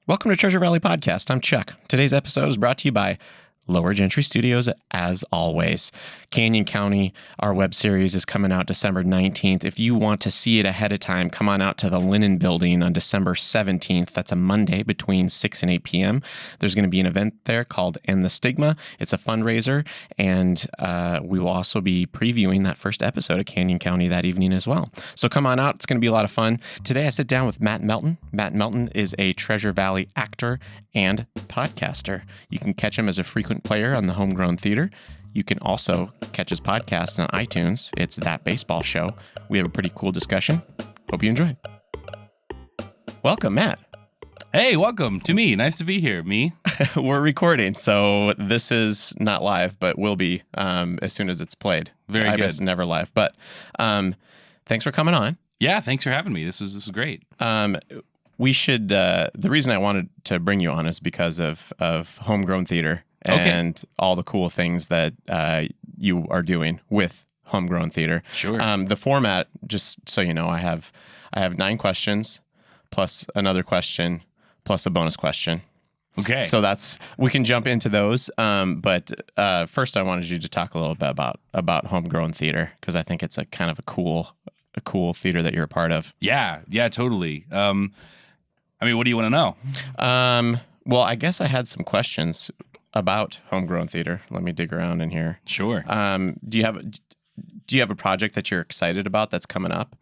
Welcome to Treasure Valley Podcast. I'm Chuck. Today's episode is brought to you by LowerGentry Studios, as always. Canyon County, our web series, is coming out December 19th. If you want to see it ahead of time, come on out to the Linen Building on December 17th. That's a Monday between 6 and 8 p.m. There's going to be an event there called End the Stigma. It's a fundraiser, and we will also be previewing that first episode of Canyon County that evening as well. So come on out. It's going to be a lot of fun. Today I sit down with Matt Melton. Matt Melton is a Treasure Valley actor and podcaster. You can catch him as a frequent player on the Homegrown Theater. You can also catch his podcast on iTunes. It's That Baseball Show. We have a pretty cool discussion. Hope you enjoy. Welcome, Matt. Hey, welcome to me. Nice to be here. Me? We're recording, so this is not live, but will be as soon as it's played. Very I good. guess never live, but thanks for coming on. Yeah, thanks for having me. This is great. We should. The reason I wanted to bring you on is because of Homegrown Theater and all the cool things that you are doing with Homegrown Theater. Sure. The format, just so you know, I have 9 questions plus another question plus a bonus question. Okay. So we can jump into those. But first, I wanted you to talk a little bit about Homegrown Theater, because I think it's a kind of a cool theater that you're a part of. Yeah, totally. What do you want to know? Well, I guess I had some questions about Homegrown Theater. Let me dig around in here. Sure. Do you have a project that you're excited about that's coming up?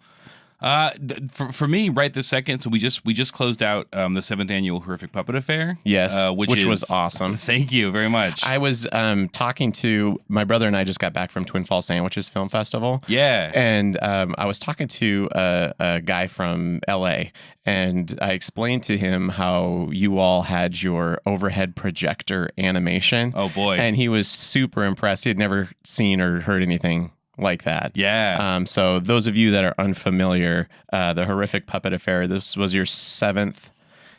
For me, right this second, so we just closed out the 7th annual Horrific Puppet Affair. Yes, which was awesome. Thank you very much. I was talking to my brother, and I just got back from Twin Falls Sandwiches Film Festival. Yeah. And I was talking to a guy from LA, and I explained to him how you all had your overhead projector animation. Oh boy. And he was super impressed. He had never seen or heard anything like that. Yeah. So those of you that are unfamiliar, the Horrific Puppet Affair, this was your 7th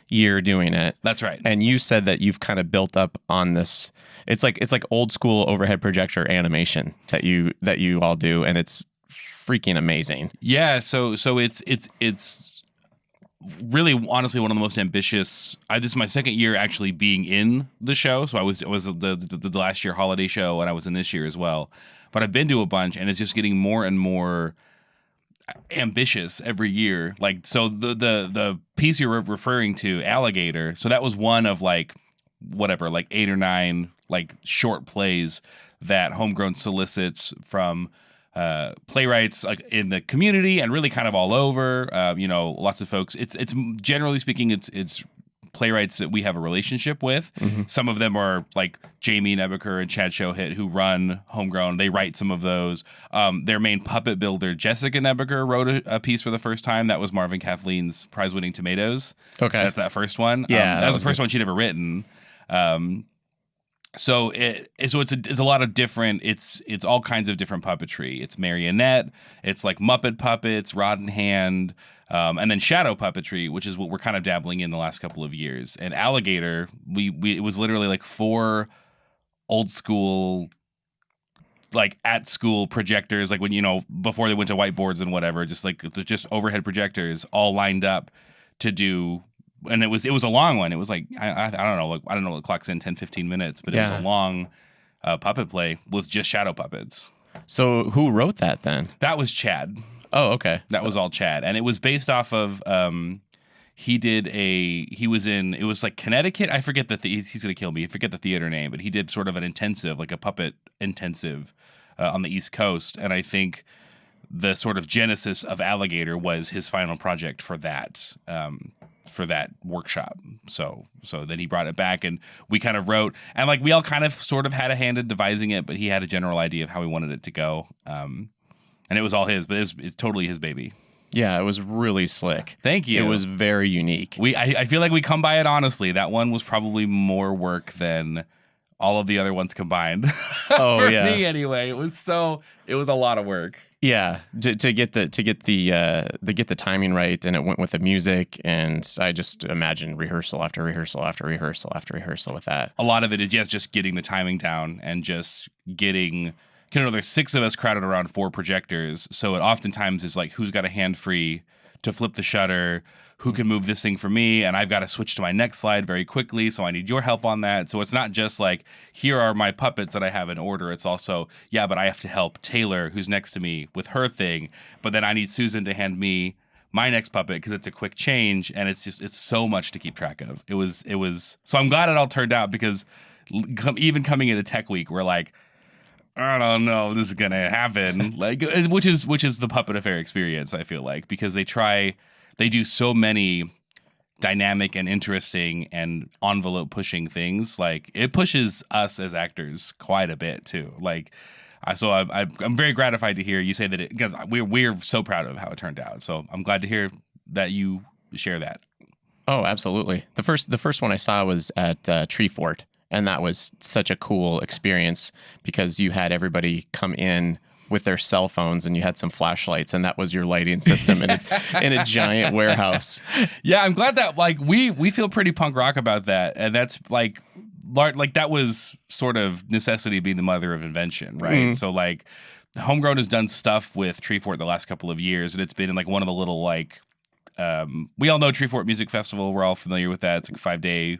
year doing it. That's right. And you said that you've kind of built up on this. It's like old school overhead projector animation that you all do, and it's freaking amazing. Yeah. So it's really, honestly, one of the most ambitious. This is my 2nd year actually being in the show. So I was the last year holiday show, and I was in this year as well. But I've been to a bunch, and it's just getting more and more ambitious every year. Like, so the piece you're referring to, Alligator, so that was one of like 8 or 9 like short plays that Homegrown solicits from playwrights like in the community and really kind of all over. Lots of folks. It's generally speaking, it's playwrights that we have a relationship with. Mm-hmm. Some of them are like Jamie Nebeker and Chad Shohit, who run Homegrown. They write some of those. Their main puppet builder, Jessica Nebeker, wrote a piece for the first time. That was Marvin Kathleen's prize-winning Tomatoes. Okay. That's that first one. Yeah. That was the first one she'd ever written. So it's a lot of different. It's all kinds of different puppetry. It's marionette. It's like Muppet puppets, rod in hand, and then shadow puppetry, which is what we're kind of dabbling in the last couple of years. And Alligator, it was literally like 4 old school, like at school projectors, like when before they went to whiteboards and whatever, just overhead projectors all lined up to do. And it was a long one. It was like I don't know, like I don't know what clocks in 10-15 minutes, but it was a long puppet play with just shadow puppets. So who wrote that then? That was Chad. Oh, okay. That was all Chad, and it was based off of he was like Connecticut. I forget he's gonna kill me. I forget the theater name, but he did sort of an intensive, like a puppet intensive on the East Coast, and I think the sort of genesis of Alligator was his final project for that workshop. So then he brought it back, and we kind of wrote, and like we all kind of sort of had a hand in devising it, but he had a general idea of how he wanted it to go. And it was all his, but it's totally his baby. Yeah, it was really slick. Thank you. It was very unique. I feel like we come by it honestly. That one was probably more work than all of the other ones combined. Oh, For yeah. me anyway. It was a lot of work. Yeah, to get the timing right, and it went with the music, and I just imagine rehearsal after rehearsal after rehearsal after rehearsal with that. A lot of it is just getting the timing down and just getting. There's 6 of us crowded around 4 projectors, so it oftentimes is like who's got a hand free to flip the shutter, who can move this thing for me, and I've got to switch to my next slide very quickly, so I need your help on that. So it's not just like, here are my puppets that I have in order. It's also, yeah, but I have to help Taylor, who's next to me, with her thing, but then I need Susan to hand me my next puppet because it's a quick change, and it's so much to keep track of. It was so I'm glad it all turned out, because even coming into Tech Week, we're like, I don't know if this is gonna happen, like, which is the Puppet Affair experience, I feel like, because they do so many dynamic and interesting and envelope pushing things. Like, it pushes us as actors quite a bit too. Like, so I'm very gratified to hear you say that because we're so proud of how it turned out. So I'm glad to hear that you share that. Oh, absolutely. The first one I saw was at Tree Fort, and that was such a cool experience because you had everybody come in with their cell phones, and you had some flashlights, and that was your lighting system in a giant warehouse. Yeah, I'm glad that, like, we feel pretty punk rock about that, and that's like that was sort of necessity being the mother of invention, right? So like, Homegrown has done stuff with Tree Fort the last couple of years, and it's been in like one of the little like, we all know Tree Fort Music Festival. We're all familiar with that. It's like a 5-day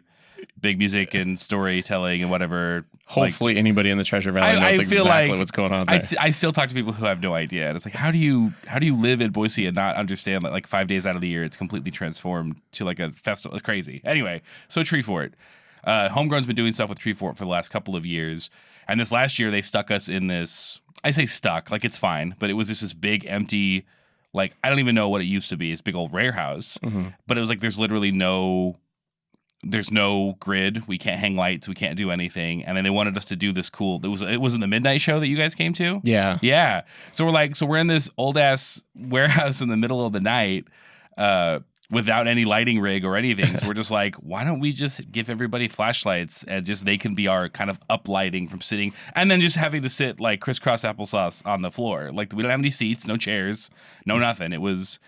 big music and storytelling and whatever. Hopefully anybody in the Treasure Valley knows exactly what's going on there. I still talk to people who have no idea. And it's like, how do you live in Boise and not understand that like 5 days out of the year it's completely transformed to like a festival? It's crazy. Anyway, so Tree Fort. Homegrown's been doing stuff with Tree Fort for the last couple of years. And this last year they stuck us in this, I say stuck, like it's fine, but it was this big empty, like, I don't even know what it used to be. It's big old warehouse. But it was like there's no grid. We can't hang lights. We can't do anything. And then they wanted us to do this cool. It was in the midnight show that you guys came to. Yeah. Yeah. So we're in this old ass warehouse in the middle of the night, without any lighting rig or anything. So we're just like, why don't we just give everybody flashlights and just they can be our kind of uplighting from sitting, and then just having to sit like crisscross applesauce on the floor. Like, we don't have any seats, no chairs, no nothing. It was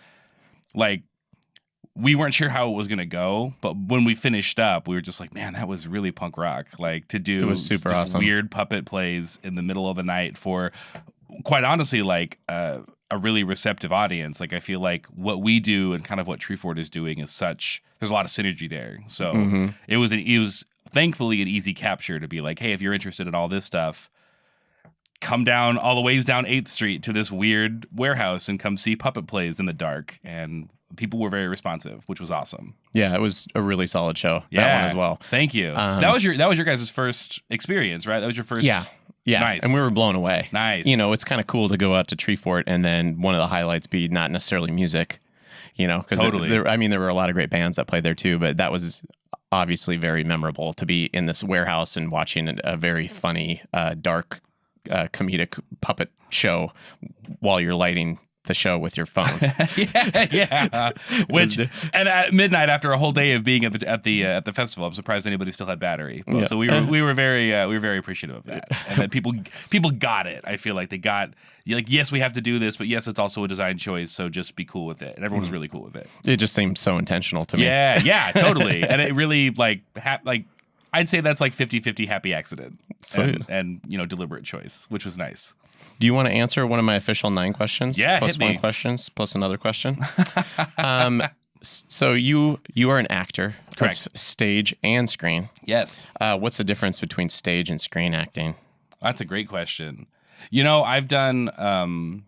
like, we weren't sure how it was going to go, but when we finished up, we were just like, man, that was really punk rock. Like, to do it was super awesome. Weird puppet plays in the middle of the night for, quite honestly, like a really receptive audience. Like, I feel like what we do and kind of what Tree Fort is doing is there's a lot of synergy there. So it was thankfully an easy capture to be like, hey, if you're interested in all this stuff, come down all the ways down 8th Street to this weird warehouse and come see puppet plays in the dark. And people were very responsive, which was awesome. Yeah, it was a really solid show. Yeah, that one as well. Thank you. That was your guys' first experience, right? That was your first. Yeah. Nice. And we were blown away. Nice. You know, it's kind of cool to go out to Tree Fort and then one of the highlights be not necessarily music, you know, because totally. there were a lot of great bands that played there too, but that was obviously very memorable to be in this warehouse and watching a very funny, dark, comedic puppet show while you're lighting the show with your phone. yeah. Which, and at midnight, after a whole day of being at the festival, I'm surprised anybody still had battery. Yeah. So we were very appreciative of that, and that people got it. I feel like they got, like, yes, we have to do this, but yes, it's also a design choice. So just be cool with it, and everyone was really cool with it. It just seemed so intentional to me. Yeah, totally, and it really like I'd say that's like 50-50 happy accident and deliberate choice, which was nice. Do you want to answer one of my official 9 questions? Yeah, plus hit me. 1 questions, plus another question. So you are an actor, correct? Stage and screen. Yes. What's the difference between stage and screen acting? That's a great question. I've done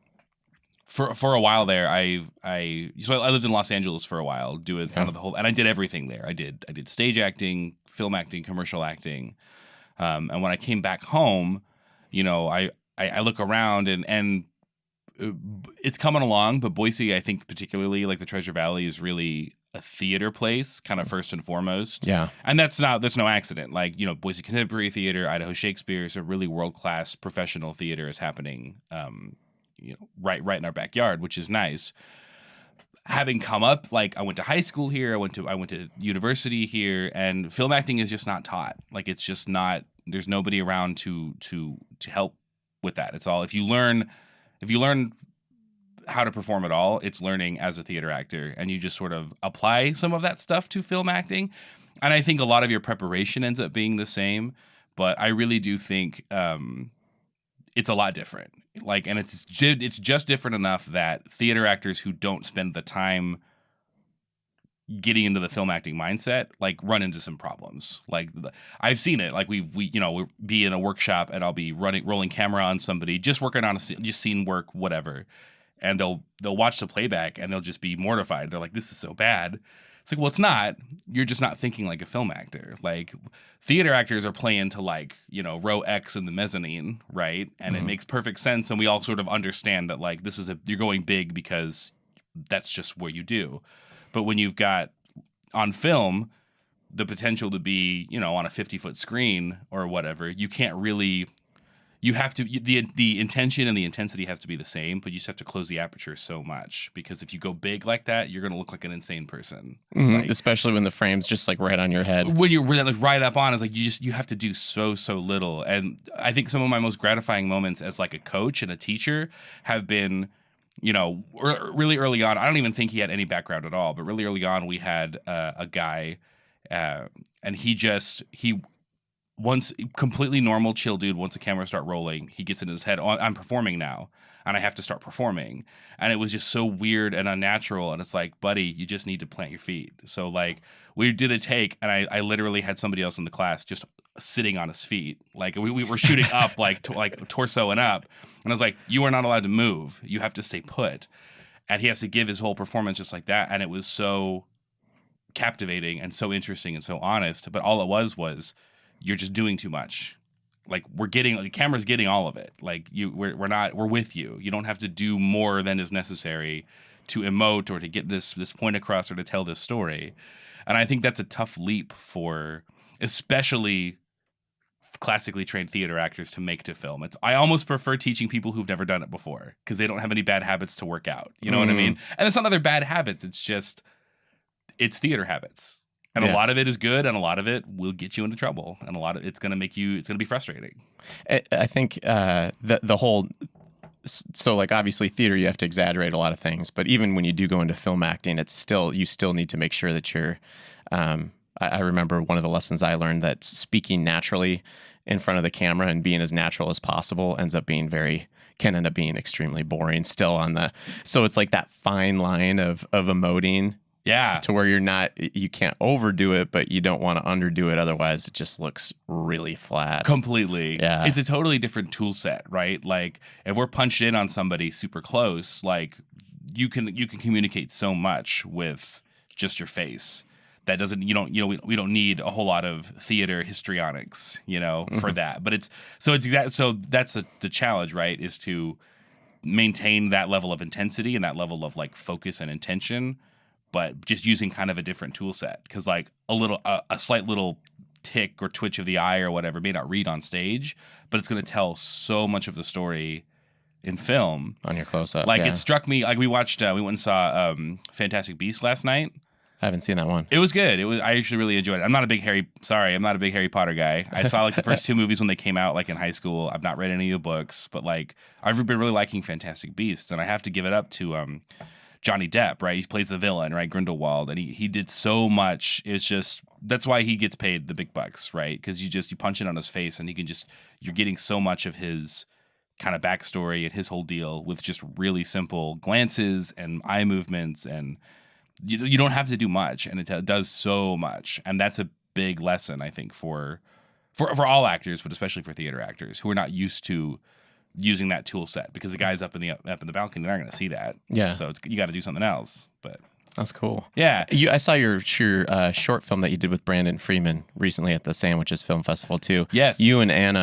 for a while there. I lived in Los Angeles for a while, doing kind of the whole, and I did everything there. I did stage acting, film acting, commercial acting, and when I came back home, I look around and it's coming along, but Boise, I think particularly like the Treasure Valley, is really a theater place, kind of first and foremost. Yeah. And that's no accident. Like, Boise Contemporary Theater, Idaho Shakespeare, so really world-class professional theater is happening, right in our backyard, which is nice. Having come up, like, I went to high school here, I went to university here, and film acting is just not taught. Like, it's just not, there's nobody around to help with that. It's all, if you learn how to perform at all, it's learning as a theater actor, and you just sort of apply some of that stuff to film acting. And I think a lot of your preparation ends up being the same, but I really do think it's a lot different. Like, and it's just different enough that theater actors who don't spend the time getting into the film acting mindset, like, run into some problems. Like, I've seen it. Like, we'll be in a workshop and I'll be rolling camera on somebody, just working on just scene work, whatever. And they'll watch the playback and they'll just be mortified. They're like, this is so bad. It's like, well, it's not. You're just not thinking like a film actor. Like, theater actors are playing to, like, row X in the mezzanine, right? And it makes perfect sense. And we all sort of understand that, like, you're going big because that's just what you do. But when you've got on film the potential to be, on a 50-foot screen or whatever, you can't really. You have to the intention and the intensity has to be the same, but you just have to close the aperture so much, because if you go big like that, you're gonna look like an insane person. Like, especially when the frame's just like right on your head. When you're right up on, it's like you have to do so little. And I think some of my most gratifying moments as like a coach and a teacher have been, really early on. I don't even think he had any background at all, but really early on we had a guy, and he once completely normal, chill dude. Once the cameras start rolling, he gets in his head, oh, I'm performing now, and I have to start performing. And it was just so weird and unnatural. And it's like, buddy, you just need to plant your feet. So, like, we did a take, and I literally had somebody else in the class just sitting on his feet. Like, we were shooting up, like torso and up. And I was like, you are not allowed to move. You have to stay put. And he has to give his whole performance just like that. And it was so captivating and so interesting and so honest. But all it was you're just doing too much. Like, the camera's getting all of it. Like, we're with you. You don't have to do more than is necessary to emote or to get this point across or to tell this story. And I think that's a tough leap for especially classically trained theater actors to make to film. I almost prefer teaching people who've never done it before, because they don't have any bad habits to work out. You know what I mean? And it's not other bad habits. It's theater habits. And a lot of it is good, and a lot of it will get you into trouble, and a lot of it's going to be frustrating. I think the whole, so, like, obviously theater, you have to exaggerate a lot of things, but even when you do go into film acting, you still need to make sure that you're, I remember one of the lessons I learned, that speaking naturally in front of the camera and being as natural as possible can end up being extremely boring still so it's like that fine line of emoting. Yeah. To where you can't overdo it, but you don't want to underdo it. Otherwise, it just looks really flat. Completely. Yeah. It's a totally different tool set, right? Like, if we're punched in on somebody super close, like, you can communicate so much with just your face. That doesn't, we don't need a whole lot of theater histrionics, for that. But so that's the challenge, right? Is to maintain that level of intensity and that level of, like, focus and intention, but just using kind of a different tool set. Because, like, a slight little tick or twitch of the eye or whatever may not read on stage, but it's going to tell so much of the story in film. On your close-up, Like, it struck me, like, we went and saw Fantastic Beasts last night. I haven't seen that one. It was good. I actually really enjoyed it. I'm not a big Harry Potter guy. I saw, like, the first two movies when they came out, like, in high school. I've not read any of the books, but, like, I've been really liking Fantastic Beasts, and I have to give it up to Johnny Depp, right? He plays the villain, right? Grindelwald, and he did so much. It's just, that's why he gets paid the big bucks, right? Because you punch it on his face, and you're getting so much of his kind of backstory and his whole deal with just really simple glances and eye movements, and you don't have to do much, and it does so much. And that's a big lesson, I think, for all actors, but especially for theater actors who are not used to using that tool set, because the guys up in the balcony, they're not going to see that. Yeah. So you got to do something else. But that's cool. Yeah. I saw your short film that you did with Brandon Freeman recently at the Sandwiches Film Festival too. Yes. You and Anna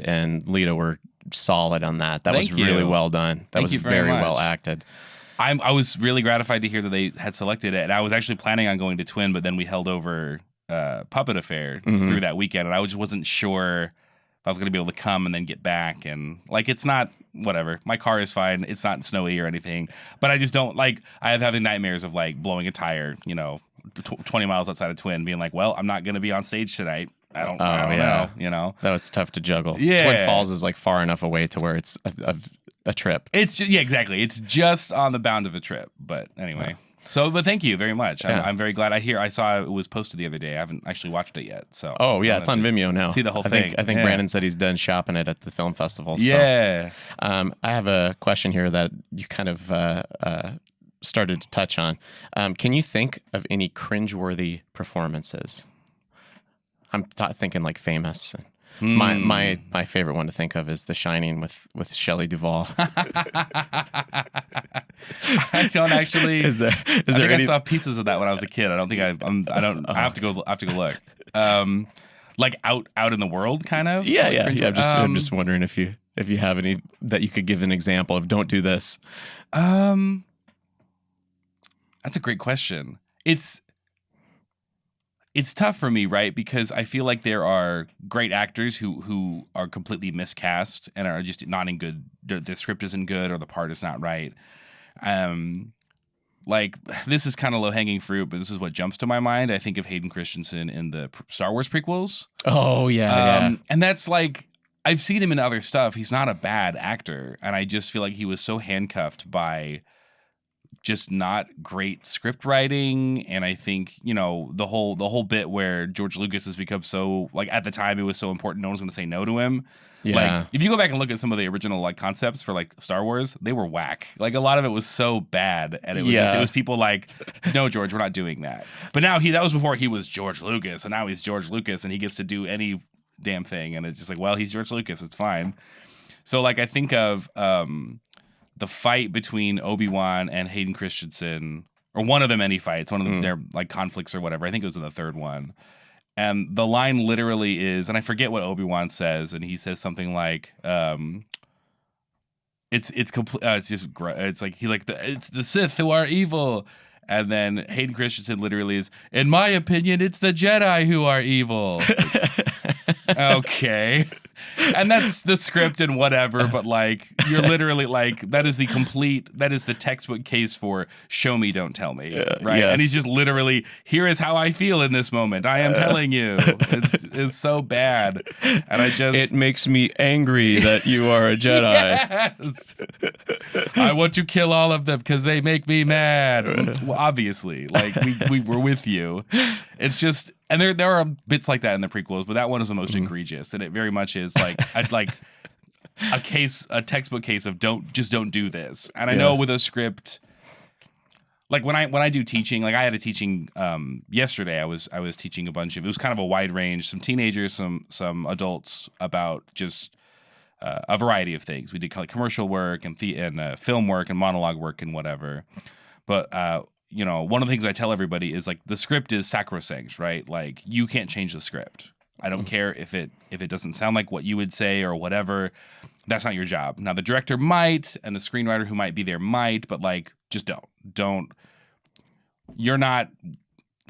and Lita were solid on that. That was really well done. That was very well acted. I was really gratified to hear that they had selected it, and I was actually planning on going to Twin, but then we held over Puppet Affair through that weekend, and I just wasn't sure if I was going to be able to come and then get back. And, like, it's not, whatever. My car is fine. It's not snowy or anything, but I just don't, like, I have having nightmares of, like, blowing a tire, 20 miles outside of Twin, being like, well, I'm not going to be on stage tonight. I don't know, That was tough to juggle. Yeah. Twin Falls is, like, far enough away to where it's a trip. It's exactly. It's just on the bound of a trip. But anyway, So, but thank you very much. Yeah. I'm very glad. I saw it was posted the other day. I haven't actually watched it yet. So. Oh yeah, it's on Vimeo now. See the whole thing. I think Brandon said he's done shopping it at the film festival. Yeah. So, I have a question here that you kind of started to touch on. Can you think of any cringeworthy performances? I'm thinking like famous. My favorite one to think of is The Shining with Shelley Duvall. I don't actually. Is there? I think I saw pieces of that when I was a kid. I don't think I don't. I have to go look. Like out in the world, kind of. Yeah, like yeah. I'm just wondering if you have any that you could give an example of. Don't do this. That's a great question. It's tough for me, right? Because I feel like there are great actors who are completely miscast and are just not in good. The script isn't good or the part is not right. Like this is kind of low hanging fruit, but this is what jumps to my mind. I think of Hayden Christensen in the Star Wars prequels. Oh yeah. And that's like I've seen him in other stuff. He's not a bad actor, and I just feel like he was so handcuffed by just not great script writing. And I think, you know, the whole bit where George Lucas has become so, like, at the time it was so important, no one's going to say no to him. Yeah. Like, if you go back and look at some of the original, like, concepts for, like, Star Wars, they were whack. Like, a lot of it was so bad. And it was just, it was people like, no, George, we're not doing that. But now that was before he was George Lucas, and now he's George Lucas, and he gets to do any damn thing. And it's just like, well, he's George Lucas, it's fine. So, like, I think of the fight between Obi-Wan and Hayden Christensen, or one of them, any fights, one of them, their like conflicts or whatever. I think it was in the third one. And the line literally is, and I forget what Obi-Wan says, and he says something like, it's like, he's like, it's the Sith who are evil. And then Hayden Christensen literally is, in my opinion, it's the Jedi who are evil. Okay. And that's the script and whatever, but like you're literally like that is the textbook case for show me, don't tell me, right? Yes. And he's just literally, here is how I feel in this moment. I am telling you, it's so bad, and it makes me angry that you are a Jedi. Yes. I want to kill all of them because they make me mad. Well, obviously, like we were with you. It's just. And there are bits like that in the prequels, but that one is the most egregious, and it very much is like a textbook case of don't do this. And I know with a script, like when I do teaching, like I had a teaching yesterday. I was teaching it was kind of a wide range, some teenagers, some adults, about just a variety of things. We did like commercial work and film work and monologue work and whatever, but. You know, one of the things I tell everybody is like the script is sacrosanct, right? Like you can't change the script. I don't care if it doesn't sound like what you would say or whatever. That's not your job. Now the director might, and the screenwriter who might be there might, but like just don't. You're not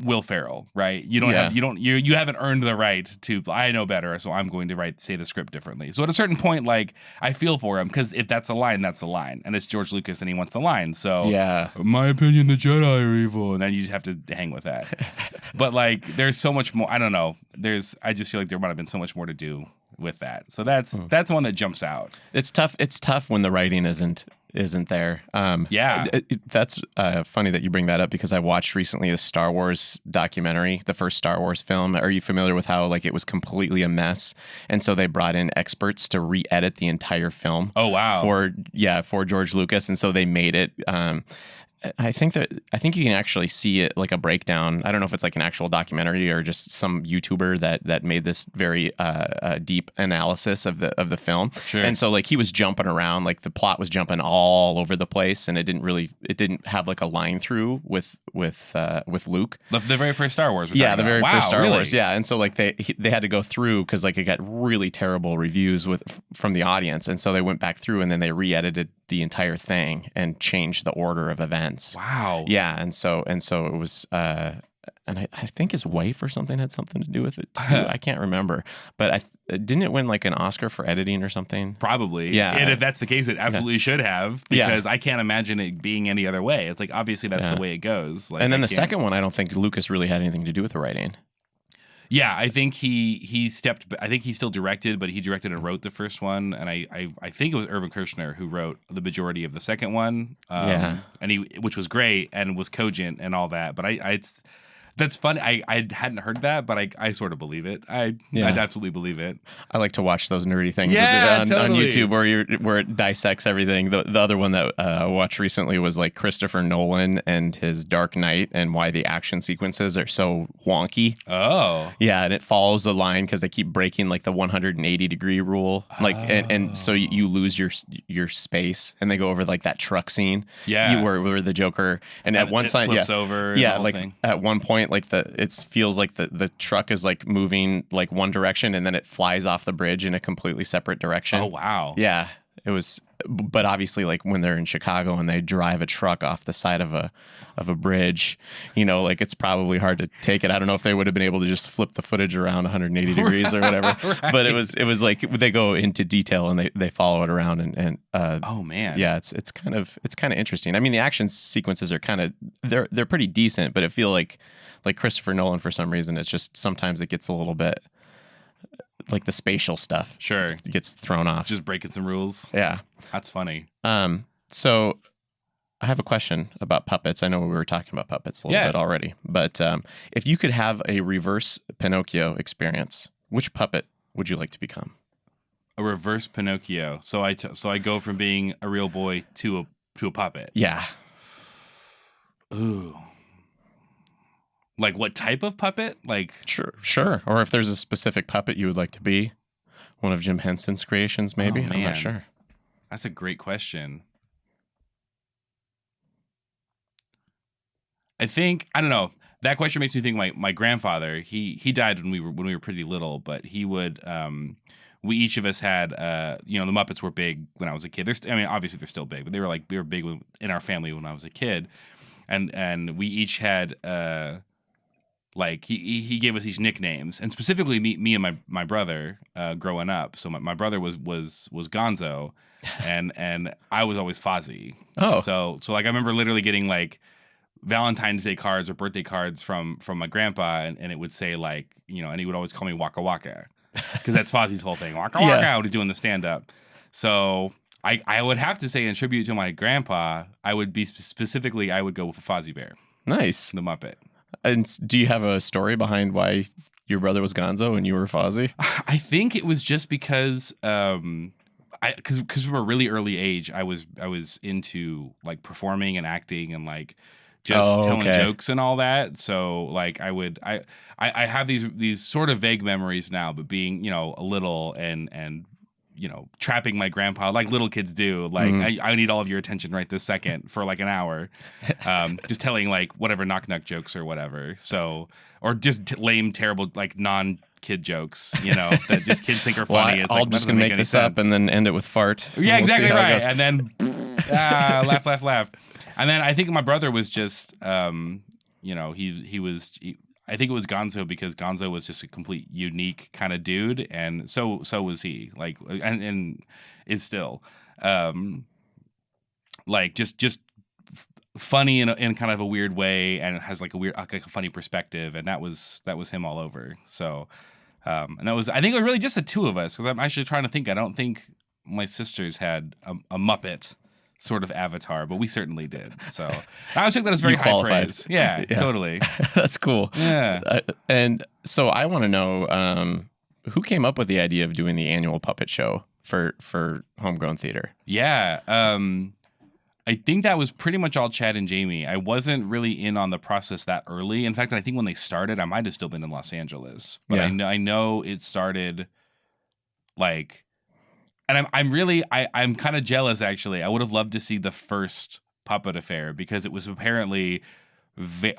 Will Ferrell, right? You haven't earned the right to. I know better, so I'm going to say the script differently. So at a certain point, like I feel for him because if that's a line, that's a line, and it's George Lucas and he wants the line. So in my opinion, the Jedi are evil, and then you just have to hang with that. But like, there's so much more. I don't know. I just feel like there might have been so much more to do with that. So that's the one that jumps out. It's tough. It's tough when the writing isn't there. That's funny that you bring that up because I watched recently a Star Wars documentary, the first Star Wars film. Are you familiar with how like it was completely a mess, and so they brought in experts to re-edit the entire film? Oh wow! For George Lucas, and so they made it. I think you can actually see it like a breakdown. I don't know if it's like an actual documentary or just some YouTuber that made this very deep analysis of the film. Sure. And so like he was jumping around, like the plot was jumping all over the place, and it didn't have like a line through with Luke. The very first Star Wars. The very first Star really? Wars. Yeah, and so like they had to go through because like it got really terrible reviews from the audience, and so they went back through and then they re-edited the entire thing and changed the order of events. Wow. Yeah, and so it was, and I think his wife or something had something to do with it too. I can't remember, but didn't it win like an Oscar for editing or something? Probably. Yeah. And if that's the case, it absolutely should have, because I can't imagine it being any other way. It's like obviously that's the way it goes. Like, and then the second one, I don't think Lucas really had anything to do with the writing. Yeah, I think he stepped. I think he still directed, but he directed and wrote the first one, and I think it was Irvin Kershner who wrote the majority of the second one. Yeah. And which was great and was cogent and all that. But that's funny. I hadn't heard that, but I sort of believe it. I'd absolutely believe it. I like to watch those nerdy things Yeah, on totally. YouTube where it dissects everything. The other one that I watched recently was like Christopher Nolan and his Dark Knight and why the action sequences are so wonky. Oh, Yeah, and it follows the line because they keep breaking like the 180-degree rule, like and so you lose your space, and they go over like that truck scene, Yeah. where the Joker and at one side, flips over. And yeah, the whole like thing. at one point, like it feels like the truck is like moving like one direction, and then it flies off the bridge in a completely separate direction. Oh wow. Yeah, it was, but obviously, like when they're in Chicago and they drive a truck off the side of a bridge, like it's probably hard to take it. I don't know if they would have been able to just flip the footage around 180 degrees or whatever. Right. But it was like they go into detail and they follow it around and Oh man. yeah, it's kind of interesting. I mean, the action sequences are kind of they're pretty decent, but it feel like Christopher Nolan for some reason it's just sometimes it gets a little bit like the spatial stuff Sure. gets thrown off. Just breaking some rules. Yeah. That's funny. So I have a question about puppets. I know we were talking about puppets a little bit already, but if you could have a reverse Pinocchio experience, which puppet would you like to become? A reverse Pinocchio. So I go from being a real boy to a puppet. Yeah. Ooh. Like what type of puppet? Like Sure. Or if there's a specific puppet you would like to be, one of Jim Henson's creations, maybe. Oh, I'm not man. sure. That's a great question. I don't know. That question makes me think my grandfather, he died when we were pretty little, but he would we each of us had the Muppets were big when I was a kid. Obviously they're still big, but they were big in our family when I was a kid. And we each had like he gave us these nicknames, and specifically me and my brother growing up. So my brother was Gonzo, and I was always Fozzie. Oh. So like I remember literally getting like Valentine's Day cards or birthday cards from my grandpa, and it would say like and he would always call me Waka Waka because that's Fozzie's whole thing, Waka Waka, when he's doing the stand up. So I would have to say in tribute to my grandpa, I would be specifically I would go with a Fozzie Bear. Nice. The Muppet. And do you have a story behind why your brother was Gonzo and you were Fozzie? I think it was just because because from a really early age I was into like performing and acting and like just telling jokes and all that. So like I have these sort of vague memories now, but being a little and trapping my grandpa like little kids do. Like I need all of your attention right this second for like an hour, just telling like whatever knock jokes or whatever. So or just lame, terrible like non-kid jokes, that just kids think are funny. I'll just gonna make this up and then end it with fart. Yeah, exactly right. And then laugh. And then I think my brother was just I think it was Gonzo because Gonzo was just a complete unique kind of dude, and so was he. Like, and is still, like just funny in kind of a weird way, and it has like a funny perspective, and that was him all over. So, and that was I think it was really just the two of us because I'm actually trying to think. I don't think my sisters had a Muppet sort of avatar, but we certainly did. So I was thinking that was very high praise. Yeah, totally. That's cool. Yeah. And so I want to know who came up with the idea of doing the annual puppet show for Homegrown Theater? Yeah. I think that was pretty much all Chad and Jamie. I wasn't really in on the process that early. In fact, I think when they started, I might have still been in Los Angeles. But I know it started like... And I'm kind of jealous, actually. I would have loved to see the first puppet affair because it was apparently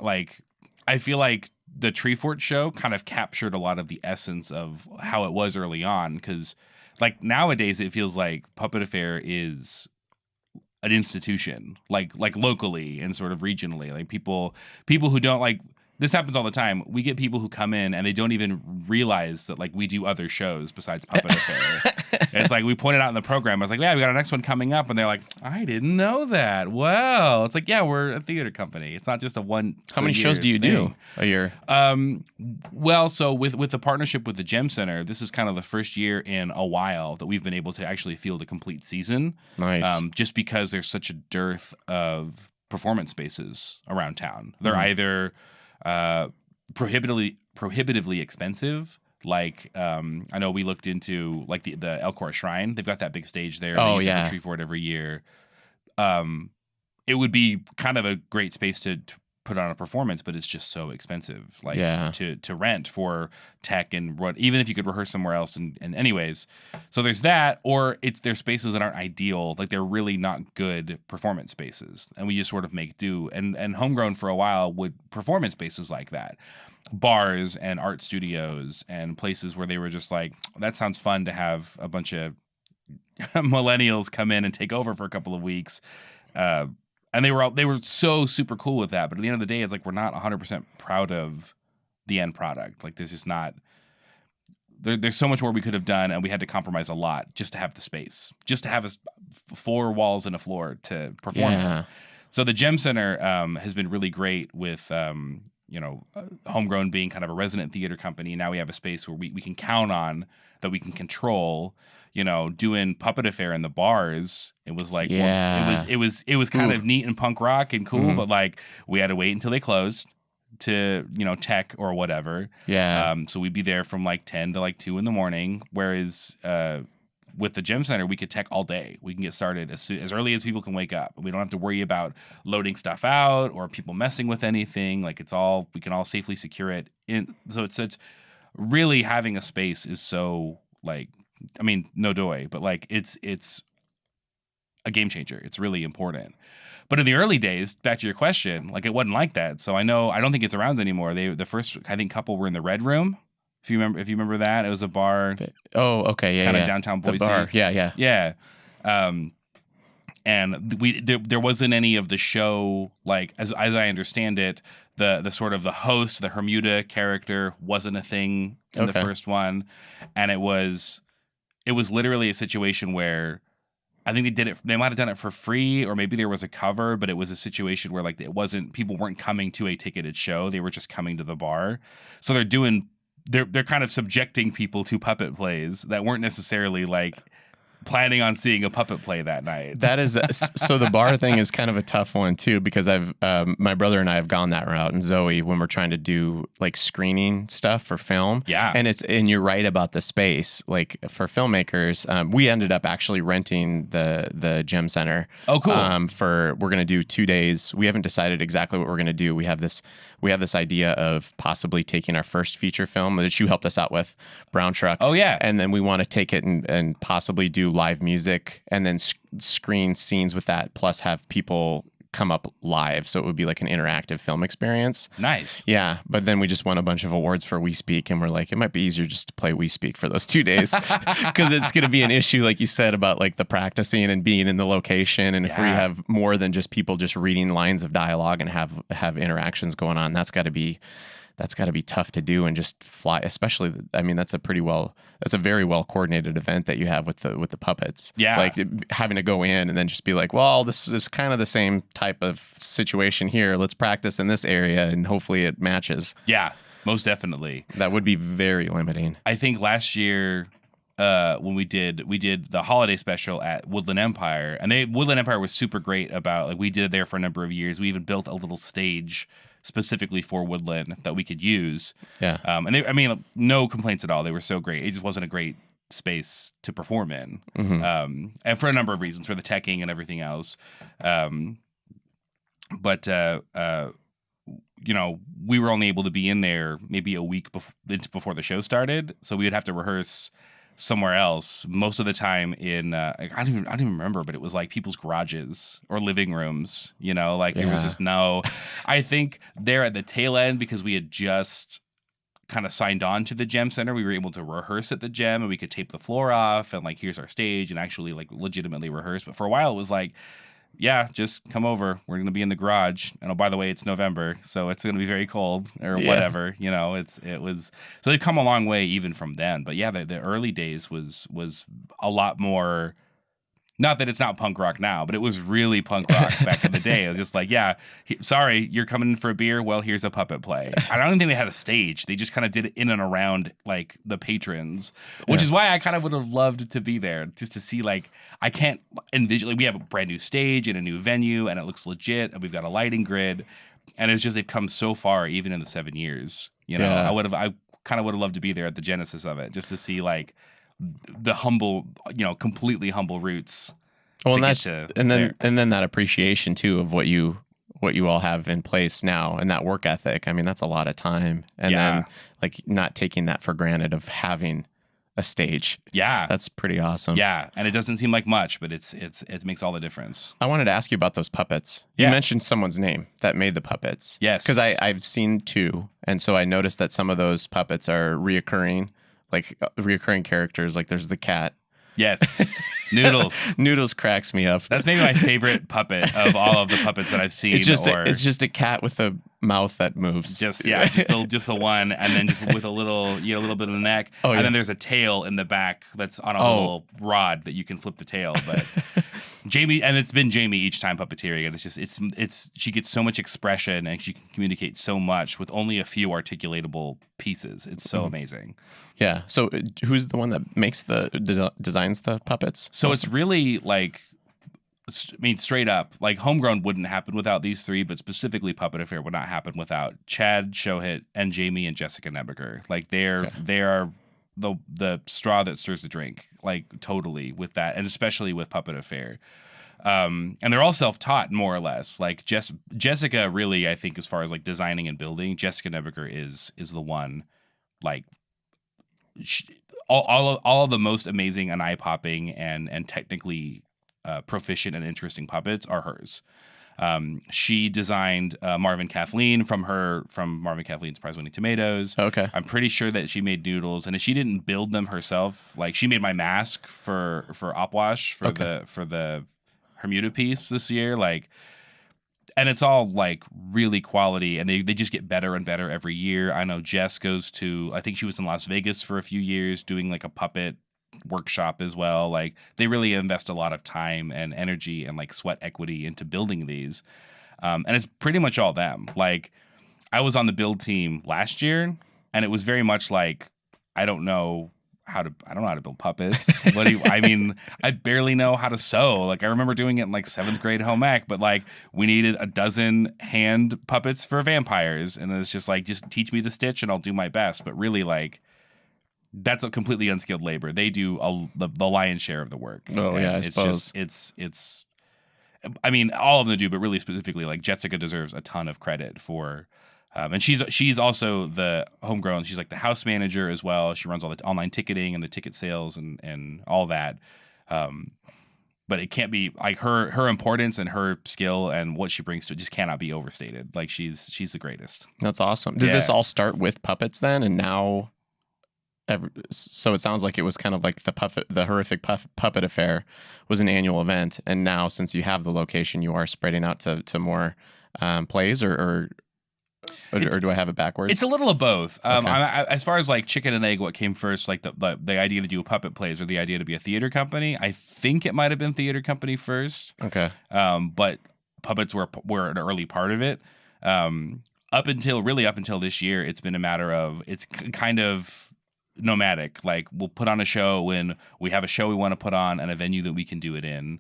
like I feel like the Treefort show kind of captured a lot of the essence of how it was early on. Because like nowadays, it feels like puppet affair is an institution, like locally and sort of regionally. Like people who don't like this happens all the time. We get people who come in and they don't even realize that like we do other shows besides Puppet Affair. It's like we pointed out in the program. I was like, yeah, we got our next one coming up, and they're like, I didn't know that. Wow. It's like, yeah, we're a theater company. It's not just a one. How many shows do you do a year? Well, so with the partnership with the Gem Center, this is kind of the first year in a while that we've been able to actually field a complete season. Nice. Just because there's such a dearth of performance spaces around town. They're either prohibitively expensive. Like I know we looked into like the El Cora Shrine. They've got that big stage there. Oh, they use yeah. the tree for it every year. It would be kind of a great space to put on a performance, but it's just so expensive. Like to rent for tech and even if you could rehearse somewhere else. And anyways, so there's that, or there's spaces that aren't ideal. Like they're really not good performance spaces, and we just sort of make do. And Homegrown for a while would performance spaces like that. Bars and art studios and places where they were just like, that sounds fun to have a bunch of millennials come in and take over for a couple of weeks. And they were so super cool with that. But at the end of the day, it's like we're not 100% proud of the end product. Like there's just not there's so much more we could have done, and we had to compromise a lot just to have the space, just to have 4 walls and a floor to perform. Yeah. So the Gem Center has been really great with Homegrown being kind of a resident theater company. Now we have a space where we can count on that we can control. Doing Puppet Affair in the bars, it was like it was kind of neat and punk rock and cool, but like we had to wait until they closed to tech or whatever. Yeah. So we'd be there from like 10 to like 2 in the morning. Whereas with the Gem Center, we could tech all day. We can get started as early as people can wake up. We don't have to worry about loading stuff out or people messing with anything. Like we can all safely secure it in. So it's really having a space is so like. I mean, no doy, but like it's a game changer. It's really important. But in the early days, back to your question, like it wasn't like that. So I don't think it's around anymore. The first I think couple were in the Red Room. If you remember that, it was a bar. Oh, okay, yeah, kind of downtown Boise. The bar. Yeah. And there wasn't any of the show, like as I understand it, the sort of the host, the Hermuda character wasn't a thing in the first one, and it was literally a situation where I think they might have done it for free, or maybe there was a cover, but it was a situation where like people weren't coming to a ticketed show. They were just coming to the bar. So they're kind of subjecting people to puppet plays that weren't necessarily like planning on seeing a puppet play that night. That is so the bar thing is kind of a tough one too, because I've my brother and I have gone that route, and Zoe, when we're trying to do like screening stuff for film. Yeah. And you're right about the space. Like for filmmakers, we ended up actually renting the Gem Center. Oh, cool. We're gonna do 2 days. We haven't decided exactly what we're gonna do. We have this idea of possibly taking our first feature film that you helped us out with, Brown Truck. Oh yeah. And then we want to take it and possibly do live music and then screen scenes with that, plus have people come up live, so it would be like an interactive film experience. Nice. Yeah, but then we just won a bunch of awards for We Speak, and we're like, it might be easier just to play We Speak for those 2 days, because it's going to be an issue, like you said, about like the practicing and being in the location, and if we have more than just people just reading lines of dialogue and have interactions going on, that's got to be tough to do and just fly. Especially, I mean, that's a very well coordinated event that you have with the puppets. Yeah, like having to go in and then just be like, well, this is kind of the same type of situation here. Let's practice in this area and hopefully it matches. Yeah, most definitely. That would be very limiting. I think last year, when we did the holiday special at Woodland Empire, and Woodland Empire was super great about, like, we did it there for a number of years. We even built a little stage specifically for Woodland that we could use. Yeah. And no complaints at all. They were so great. It just wasn't a great space to perform in. Mm-hmm. And for a number of reasons, for the teching and everything else. But we were only able to be in there maybe a week before the show started. So we would have to rehearse somewhere else, most of the time in I don't even remember, but it was like people's garages or living rooms, there was just no. I think there at the tail end, because we had just kind of signed on to the Gem Center, we were able to rehearse at the Gem, and we could tape the floor off and like, here's our stage, and actually like legitimately rehearse. But for a while it was like yeah, just come over. We're going to be in the garage. And oh, by the way, it's November, so it's going to be very cold or whatever. It was so they've come a long way even from then. But yeah, the early days was a lot more. Not that it's not punk rock now, but it was really punk rock back in the day. It was just like, yeah, sorry, you're coming in for a beer. Well, here's a puppet play. I don't think they had a stage. They just kind of did it in and around like the patrons, which is why I kind of would have loved to be there just to see like, I can't envision, like, we have a brand new stage and a new venue and it looks legit and we've got a lighting grid. And it's just, they've come so far even in the 7 years. I kind of would have loved to be there at the genesis of it just to see like, the humble, completely humble roots. Well, and then that appreciation too of what you all have in place now and that work ethic. I mean, that's a lot of time, and then like not taking that for granted of having a stage. Yeah, that's pretty awesome. Yeah, and it doesn't seem like much, but it makes all the difference. I wanted to ask you about those puppets. You mentioned someone's name that made the puppets. Yes, because I've seen 2, and so I noticed that some of those puppets are reoccurring. Like reoccurring characters, like there's the cat. Yes, Noodles. Noodles cracks me up. That's maybe my favorite puppet of all of the puppets that I've seen. It's just a cat with a mouth that moves. Just the one, and then just with a little bit of the neck, and then there's a tail in the back that's on a little rod that you can flip the tail. But Jamie, and it's been Jamie each time puppeteering, and it's she gets so much expression and she can communicate so much with only a few articulatable pieces. It's so amazing. Yeah. So who's the one that makes designs the puppets? So it's really like, I mean, straight up, like Homegrown wouldn't happen without these 3, but specifically Puppet Affair would not happen without Chad Shohit and Jamie and Jessica Nebeker. Like they are the straw that stirs the drink, like totally with that, and especially with Puppet Affair. And they're all self-taught more or less. Like Jessica really, I think, as far as like designing and building, Jessica Nebeker is the one, like all of the most amazing and eye-popping and technically proficient and interesting puppets are hers. She designed Marvin Kathleen from Marvin Kathleen's Prize-Winning Tomatoes. Okay. I'm pretty sure that she made Noodles, and if she didn't build them herself, like she made my mask for Opwash for the Hermuda piece this year, like, and it's all like really quality, and they just get better and better every year. I know Jess I think she was in Las Vegas for a few years doing like a puppet workshop as well. Like they really invest a lot of time and energy and like sweat equity into building these. And it's pretty much all them. Like I was on the build team last year, and it was very much like, I don't know how to build puppets. I barely know how to sew. Like I remember doing it in like 7th grade home ec, but like we needed a dozen hand puppets for vampires. And it's just like, just teach me the stitch and I'll do my best. But really, like, that's a completely unskilled labor. They do the lion's share of the work. Oh, yeah, I suppose. It's I mean, all of them do, but really specifically, like Jessica deserves a ton of credit for, and she's also the Homegrown. She's like the house manager as well. She runs all the online ticketing and the ticket sales and all that. But it can't be like her importance and her skill and what she brings to it just cannot be overstated. Like she's the greatest. That's awesome. Did this all start with puppets then, and now? So it sounds like it was kind of like the horrific puppet affair was an annual event, and now since you have the location, you are spreading out to more plays, or do I have it backwards? It's a little of both. Okay. As far as like chicken and egg, what came first, like the idea to do puppet plays or the idea to be a theater company? I think it might have been theater company first. Okay. But puppets were an early part of it. Up until this year, it's been a matter of it's kind of nomadic. Like we'll put on a show when we have a show we want to put on and a venue that we can do it in.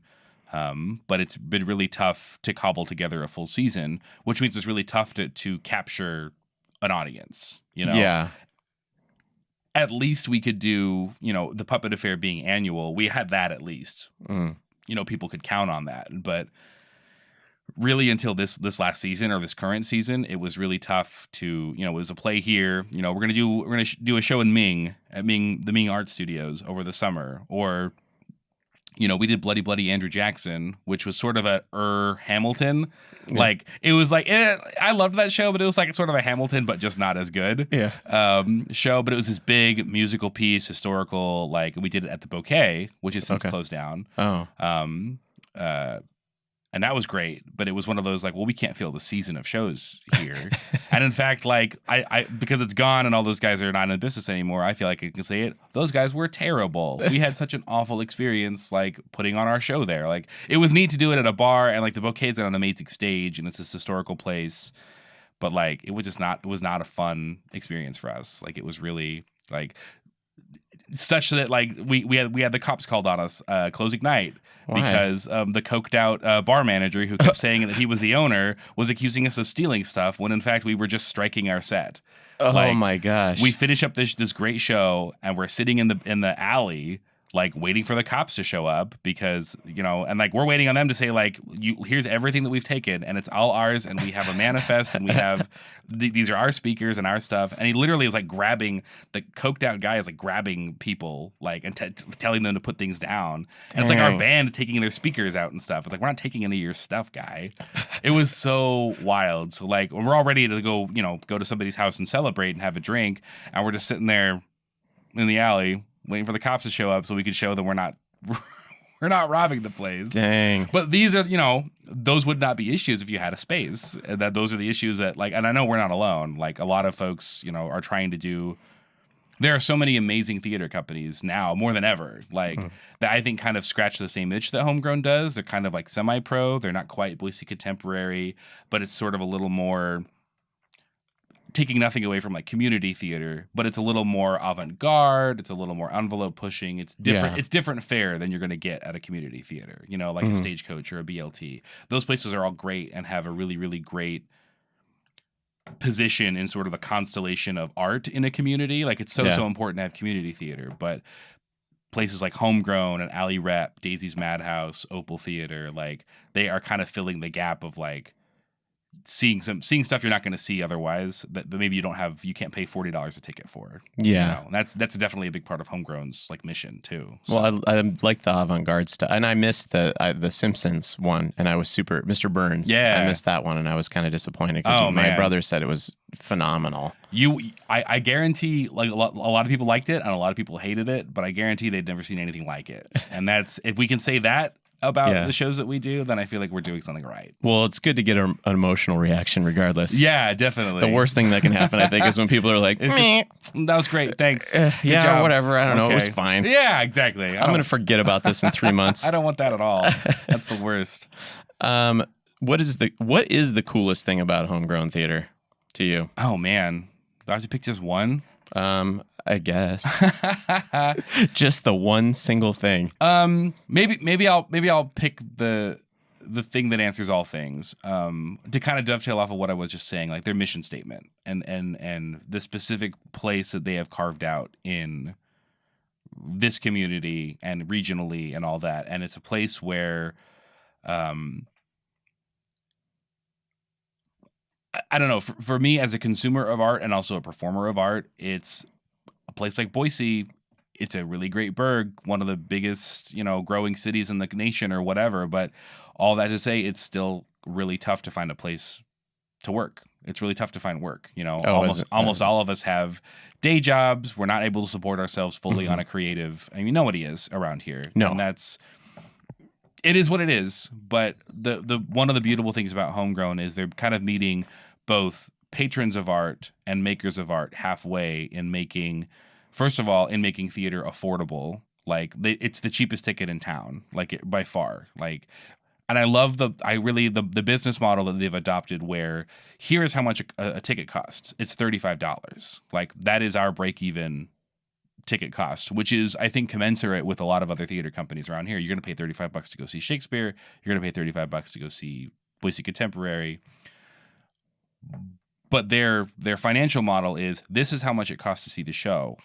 But it's been really tough to cobble together a full season, which means it's really tough to capture an audience, you know? Yeah. At least we could do, the Puppet Affair being annual. We had that at least. People could count on that. But really until this last season or this current season, it was really tough to, it was a play here. We're going to do a show in Ming at the Ming Art Studios over the summer, or we did Bloody Bloody Andrew Jackson, which was sort of a Hamilton. Yeah. Like it was like I loved that show, but it was like sort of a Hamilton, but just not as good. Yeah. Show, but it was this big musical piece, historical. Like we did it at the Bouquet, which is since closed down. Oh. And that was great, but it was one of those like, well, we can't fill the season of shows here. And in fact, like I because it's gone and all those guys are not in the business anymore, I feel like I can say it. Those guys were terrible. We had such an awful experience like putting on our show there. Like it was neat to do it at a bar and like the Bouquet's on an amazing stage and it's this historical place. But like it was not a fun experience for us. Like it was really like such that like we had the cops called on us closing night. Why? Because the coked out bar manager who kept saying that he was the owner was accusing us of stealing stuff when in fact we were just striking our set. Oh like, my gosh. We finish up this great show and we're sitting in the alley like waiting for the cops to show up because, you know, and like we're waiting on them to say like, here's everything that we've taken and it's all ours and we have a manifest and we have these are our speakers and our stuff. And he literally is like grabbing the coked out guy is like grabbing people like and telling them to put things down. And it's like our band taking their speakers out and stuff. It's like, we're not taking any of your stuff, guy. It was so wild. So like when we're all ready to go, you know, go to somebody's house and celebrate and have a drink and we're just sitting there in the alley waiting for the cops to show up so we could show that we're not robbing the place. Dang. But these are, you know, those would not be issues if you had a space. That those are the issues that like, and I know we're not alone. Like a lot of folks, you know, are trying to do. There are so many amazing theater companies now, more than ever, like that I think kind of scratch the same itch that Homegrown does. They're kind of like semi-pro. They're not quite Boise Contemporary, but it's sort of a little more taking nothing away from like community theater, but it's a little more avant-garde. It's a little more envelope pushing. It's different. Yeah. It's different fare than you're going to get at a community theater, you know, like a Stagecoach or a BLT. Those places are all great and have a really, really great position in sort of the constellation of art in a community. Like it's so important to have community theater, but places like Homegrown and Alley Rep, Daisy's Madhouse, Opal Theater, like they are kind of filling the gap of like seeing stuff you're not going to see otherwise that maybe you can't pay $40 a ticket for. Yeah. You know? That's definitely a big part of Homegrown's like mission too. So. Well, I like the avant-garde stuff, and I missed the Simpsons one, and I was super Mr. Burns. Yeah, I missed that one, and I was kind of disappointed because my brother said it was phenomenal. I guarantee like a lot of people liked it and a lot of people hated it, but I guarantee they'd never seen anything like it. And that's if we can say that about the shows that we do, then I feel like we're doing something right. Well, it's good to get an emotional reaction regardless. Yeah, definitely. The worst thing that can happen, I think, is when people are like, that was great, thanks. Yeah, job. Whatever, I don't know, it was fine. Yeah, exactly. I'm going to forget about this in 3 months. I don't want that at all. That's the worst. What is the coolest thing about Homegrown theater to you? Oh, man. Do I have to pick just one? I guess just the one single thing. Maybe I'll pick the thing that answers all things. To kind of dovetail off of what I was just saying, like their mission statement and the specific place that they have carved out in this community and regionally and all that. And it's a place where, I don't know, for me as a consumer of art and also a performer of art, it's a place like Boise. It's a really great burg, one of the biggest, you know, growing cities in the nation or whatever. But all that to say, it's still really tough to find a place to work. It's really tough to find work. You know, almost all of us have day jobs. We're not able to support ourselves fully on a creative. I mean, nobody is around here. No, and it is what it is. But the one of the beautiful things about Homegrown is they're kind of meeting both patrons of art and makers of art halfway in making, first of all, in making theater affordable. Like it's the cheapest ticket in town, like by far. Like, and I love the business model that they've adopted where here is how much a ticket costs. It's $35. Like that is our break even ticket cost, which is, I think, commensurate with a lot of other theater companies around here. You're going to pay $35 to go see Shakespeare. You're going to pay $35 to go see Boise Contemporary. But their financial model is this is how much it costs to see the show.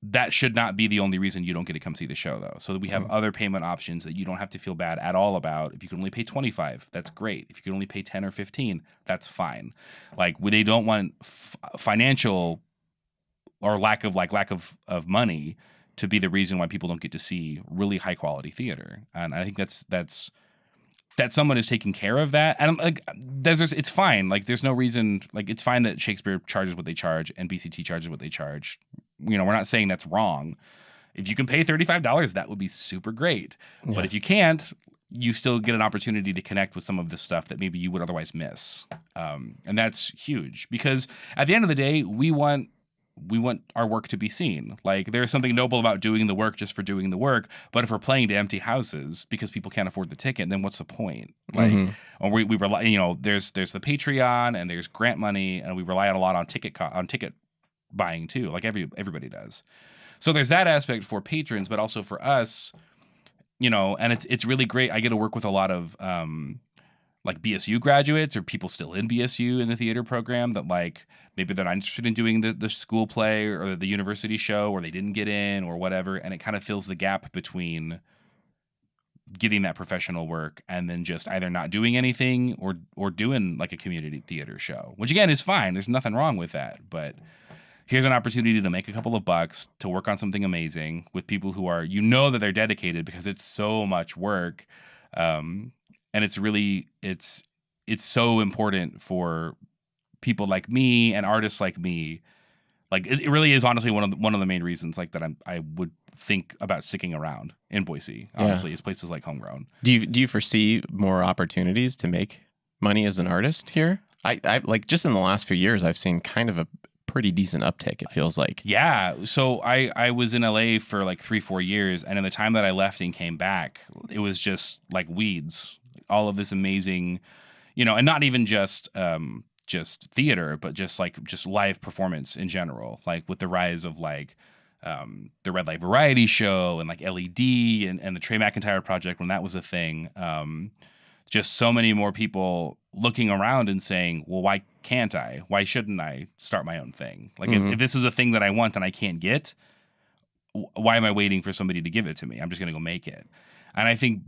That should not be the only reason you don't get to come see the show, though. So that we have other payment options that you don't have to feel bad at all about. If you can only pay $25, that's great. If you can only pay $10 or $15, that's fine. Like they don't want financial or lack of money to be the reason why people don't get to see really high quality theater. And I think that's someone is taking care of that. And like, it's fine. Like, there's no reason. Like, it's fine that Shakespeare charges what they charge and BCT charges what they charge. You know, we're not saying that's wrong. If you can pay $35, that would be super great. Yeah. But if you can't, you still get an opportunity to connect with some of the stuff that maybe you would otherwise miss. And that's huge because at the end of the day, we want our work to be seen. Like there's something noble about doing the work just for doing the work. But if we're playing to empty houses because people can't afford the ticket, then what's the point? Like, or we rely, there's the Patreon and there's grant money, and we rely a lot on ticket buying too, like everybody does. So there's that aspect for patrons, but also for us, and it's really great. I get to work with a lot of like BSU graduates or people still in BSU in the theater program that like maybe they're not interested in doing the school play or the university show, or they didn't get in or whatever, and it kind of fills the gap between getting that professional work and then just either not doing anything or doing like a community theater show, which again is fine. There's nothing wrong with that, but here's an opportunity to make a couple of bucks, to work on something amazing with people who are, that they're dedicated, because it's so much work. And it's really, it's so important for people like me and artists like me. Like it really is honestly one of the main reasons like that I would think about sticking around in Boise, honestly, is places like Homegrown. Do you foresee more opportunities to make money as an artist here? I like just in the last few years, I've seen kind of a pretty decent uptick, it feels like. Yeah. So I was in LA for like 3-4 years, and in the time that I left and came back, it was just like weeds. All of this amazing, and not even just theater, but just live performance in general. Like with the rise of like the Red Light Variety Show and like LED and the Trey McIntyre Project when that was a thing. Just so many more people looking around and saying, well, why can't I? Why shouldn't I start my own thing? Like if this is a thing that I want and I can't get, why am I waiting for somebody to give it to me? I'm just going to go make it. And I think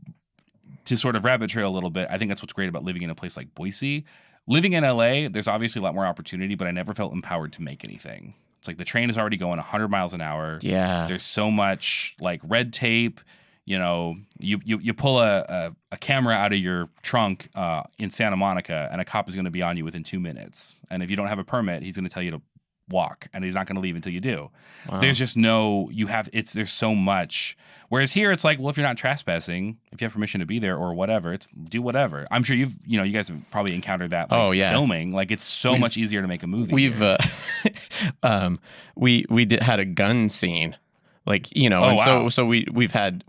to sort of rabbit trail a little bit, I think that's what's great about living in a place like Boise. Living in LA, there's obviously a lot more opportunity, but I never felt empowered to make anything. It's like the train is already going 100 miles an hour. Yeah. There's so much like red tape. You pull a camera out of your trunk in Santa Monica, and a cop is going to be on you within 2 minutes. And if you don't have a permit, he's going to tell you to walk, and he's not going to leave until you do. Wow. There's just there's so much. Whereas here, it's like, well, if you're not trespassing, if you have permission to be there or whatever, do whatever. I'm sure you guys have probably encountered that. Like, filming, like it's so much easier to make a movie. We've we had a gun scene. Like, wow. so we've had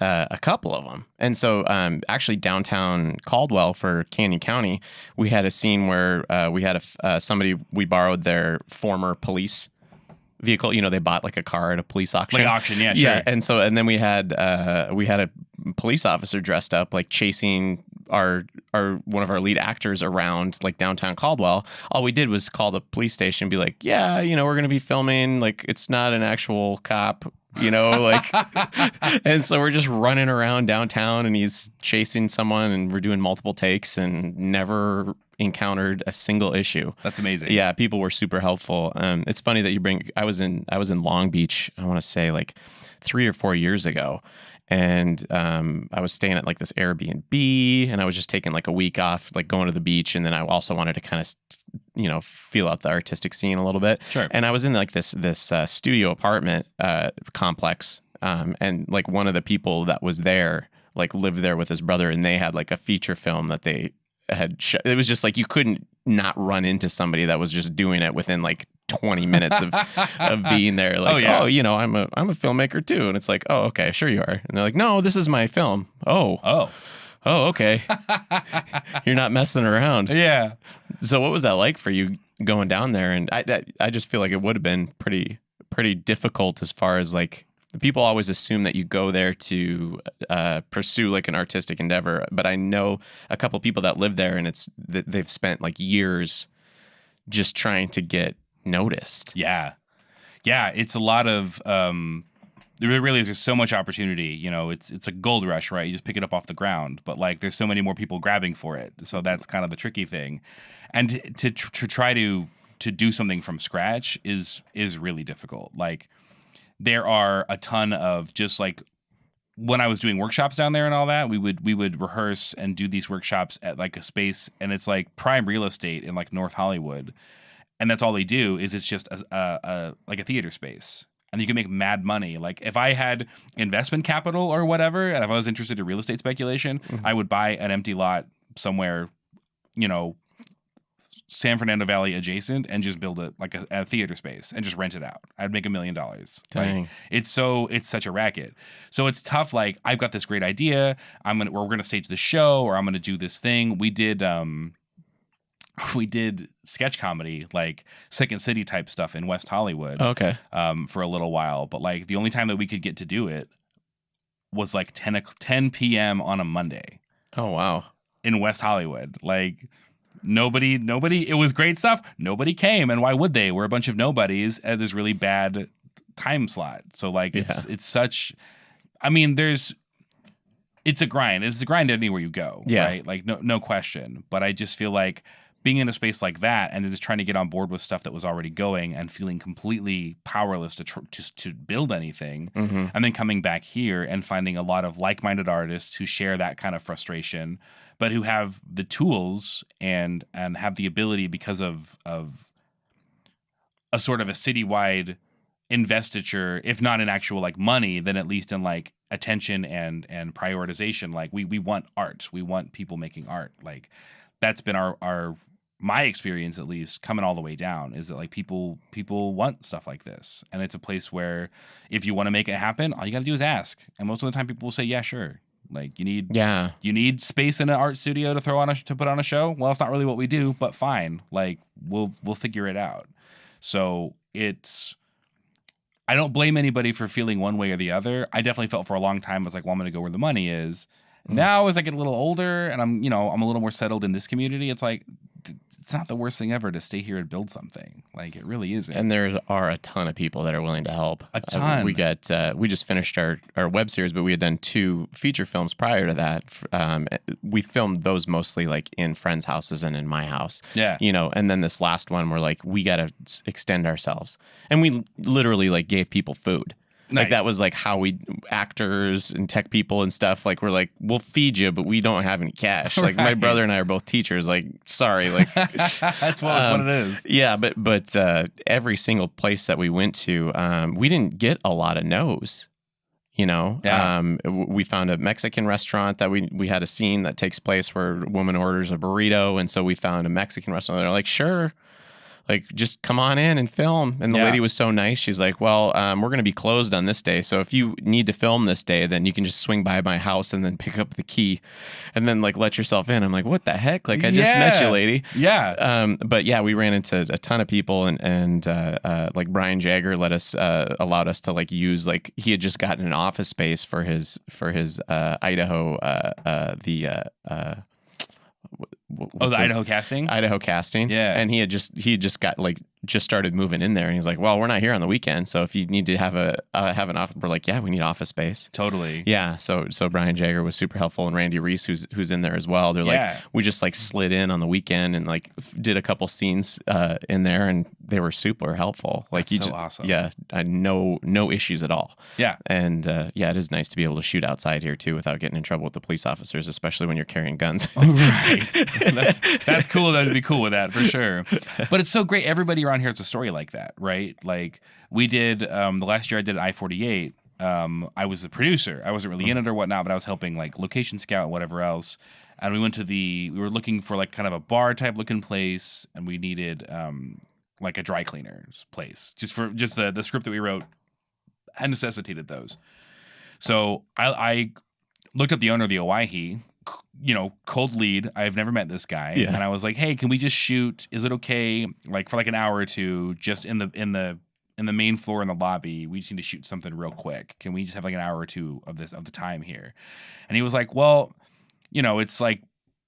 a couple of them. And so actually downtown Caldwell for Canyon County, we had a scene where we had somebody, we borrowed their former police vehicle. They bought like a car at a police auction. Like auction, yeah, sure. Yeah, and then we had a police officer dressed up like chasing our one of our lead actors around like downtown Caldwell. All we did was call the police station and be like, yeah, we're going to be filming, like it's not an actual cop, like, and so we're just running around downtown and he's chasing someone and we're doing multiple takes and never encountered a single issue. That's amazing. Yeah, people were super helpful. It's funny that I was in Long Beach, I want to say like 3 or 4 years ago. And I was staying at like this Airbnb, and I was just taking like a week off, like going to the beach. And then I also wanted to kind of, feel out the artistic scene a little bit. Sure. And I was in like this studio apartment complex. And like one of the people that was there, like lived there with his brother, and they had like a feature film that they had. It was just like, you couldn't not run into somebody that was just doing it within like 20 minutes of being there. Like, I'm a filmmaker too. And it's like, oh, okay, sure you are. And they're like, no, this is my film. Oh, okay. You're not messing around. Yeah. So what was that like for you going down there? And I just feel like it would have been pretty difficult, as far as like, people always assume that you go there to pursue like an artistic endeavor. But I know a couple people that live there, and they've spent like years just trying to get noticed. Yeah. It's a lot of there really is just so much opportunity. It's a gold rush, right? You just pick it up off the ground, but like there's so many more people grabbing for it. So that's kind of the tricky thing. And to try to do something from scratch is really difficult. Like there are a ton of, just like when I was doing workshops down there and all that, we would rehearse and do these workshops at like a space, and it's like prime real estate in like North Hollywood. And that's all they do, is it's just like a theater space. and you can make mad money. Like if I had investment capital or whatever, and if I was interested in real estate speculation, I would buy an empty lot somewhere, San Fernando Valley adjacent, and just build it like a theater space and just rent it out. I'd make $1 million. Dang. Like, it's such a racket. So it's tough. Like I've got this great idea. We're gonna stage the show, or I'm gonna do this thing. We did sketch comedy, like Second City type stuff in West Hollywood. Okay. For a little while, but like the only time that we could get to do it was like 10 p.m. on a Monday. Oh wow. In West Hollywood, like. Nobody, it was great stuff. Nobody came, and why would they? We're a bunch of nobodies at this really bad time slot. So like it's such, I mean, it's a grind. It's a grind anywhere you go, right? Like no question. But I just feel like being in a space like that and just trying to get on board with stuff that was already going and feeling completely powerless to build anything, and then coming back here and finding a lot of like-minded artists who share that kind of frustration, but who have the tools and have the ability, because of a sort of a citywide investiture, if not in actual like money, then at least in like attention and prioritization. Like we want art. We want people making art. Like that's been my experience, at least, coming all the way down, is that like people want stuff like this. And it's a place where if you want to make it happen, all you got to do is ask. And most of the time people will say, yeah, sure. Like you need space in an art studio to put on a show. Well, it's not really what we do, but fine. Like we'll figure it out. So I don't blame anybody for feeling one way or the other. I definitely felt for a long time, I was like, well, I'm going to go where the money is. Now, as I get a little older and I'm a little more settled in this community, it's like, it's not the worst thing ever to stay here and build something. Like it really isn't. And there are a ton of people that are willing to help. A ton. We just finished our web series, but we had done 2 feature films prior to that. We filmed those mostly like in friends' houses and in my house. Yeah. And then this last one, we're like, we got to extend ourselves. And we literally like gave people food. Nice. Like that was like how actors and tech people and stuff, like we're like, we'll feed you, but we don't have any cash. Like my brother and I are both teachers. Like, sorry, like that's what it is. Yeah, but every single place that we went to, we didn't get a lot of no's. Yeah. We found a Mexican restaurant that we had a scene that takes place where a woman orders a burrito, and so we found a Mexican restaurant. They're like, sure. Like, just come on in and film. And the lady was so nice. She's like, well, we're going to be closed on this day. So if you need to film this day, then you can just swing by my house and then pick up the key and then like let yourself in. I'm like, what the heck? Like, I just met you, lady. Yeah. But yeah, we ran into a ton of people and like Brian Jagger allowed us to like use, like he had just gotten an office space for his Idaho, the Idaho casting? Idaho casting. Yeah. And he just got like just started moving in there, and he's like, well, we're not here on the weekend, so if you need to have an office, we're like, yeah, we need office space. Totally. Yeah. So Brian Jagger was super helpful, and Randy Reese, who's in there as well. They're like, we just like slid in on the weekend and like did a couple scenes in there, and they were super helpful. Like That's so awesome. Yeah, no issues at all. Yeah. And it is nice to be able to shoot outside here too without getting in trouble with the police officers, especially when you're carrying guns. Right. That's cool. That'd be cool with that for sure. But it's so great. Everybody around here has a story like that, right? Like we did the last year I did at I-48. I was the producer. I wasn't really in it or whatnot, but I was helping like location scout and whatever else. And we were looking for like kind of a bar type looking place, and we needed like a dry cleaner's place just the script that we wrote had necessitated those. So I looked up the owner of the Owyhee, cold lead. I've never met this guy. Yeah. And I was like, hey, can we just shoot? Is it okay? Like for like an hour or two, just in the main floor in the lobby, we just need to shoot something real quick. Can we just have like an hour or two of the time here? And he was like, well, it's like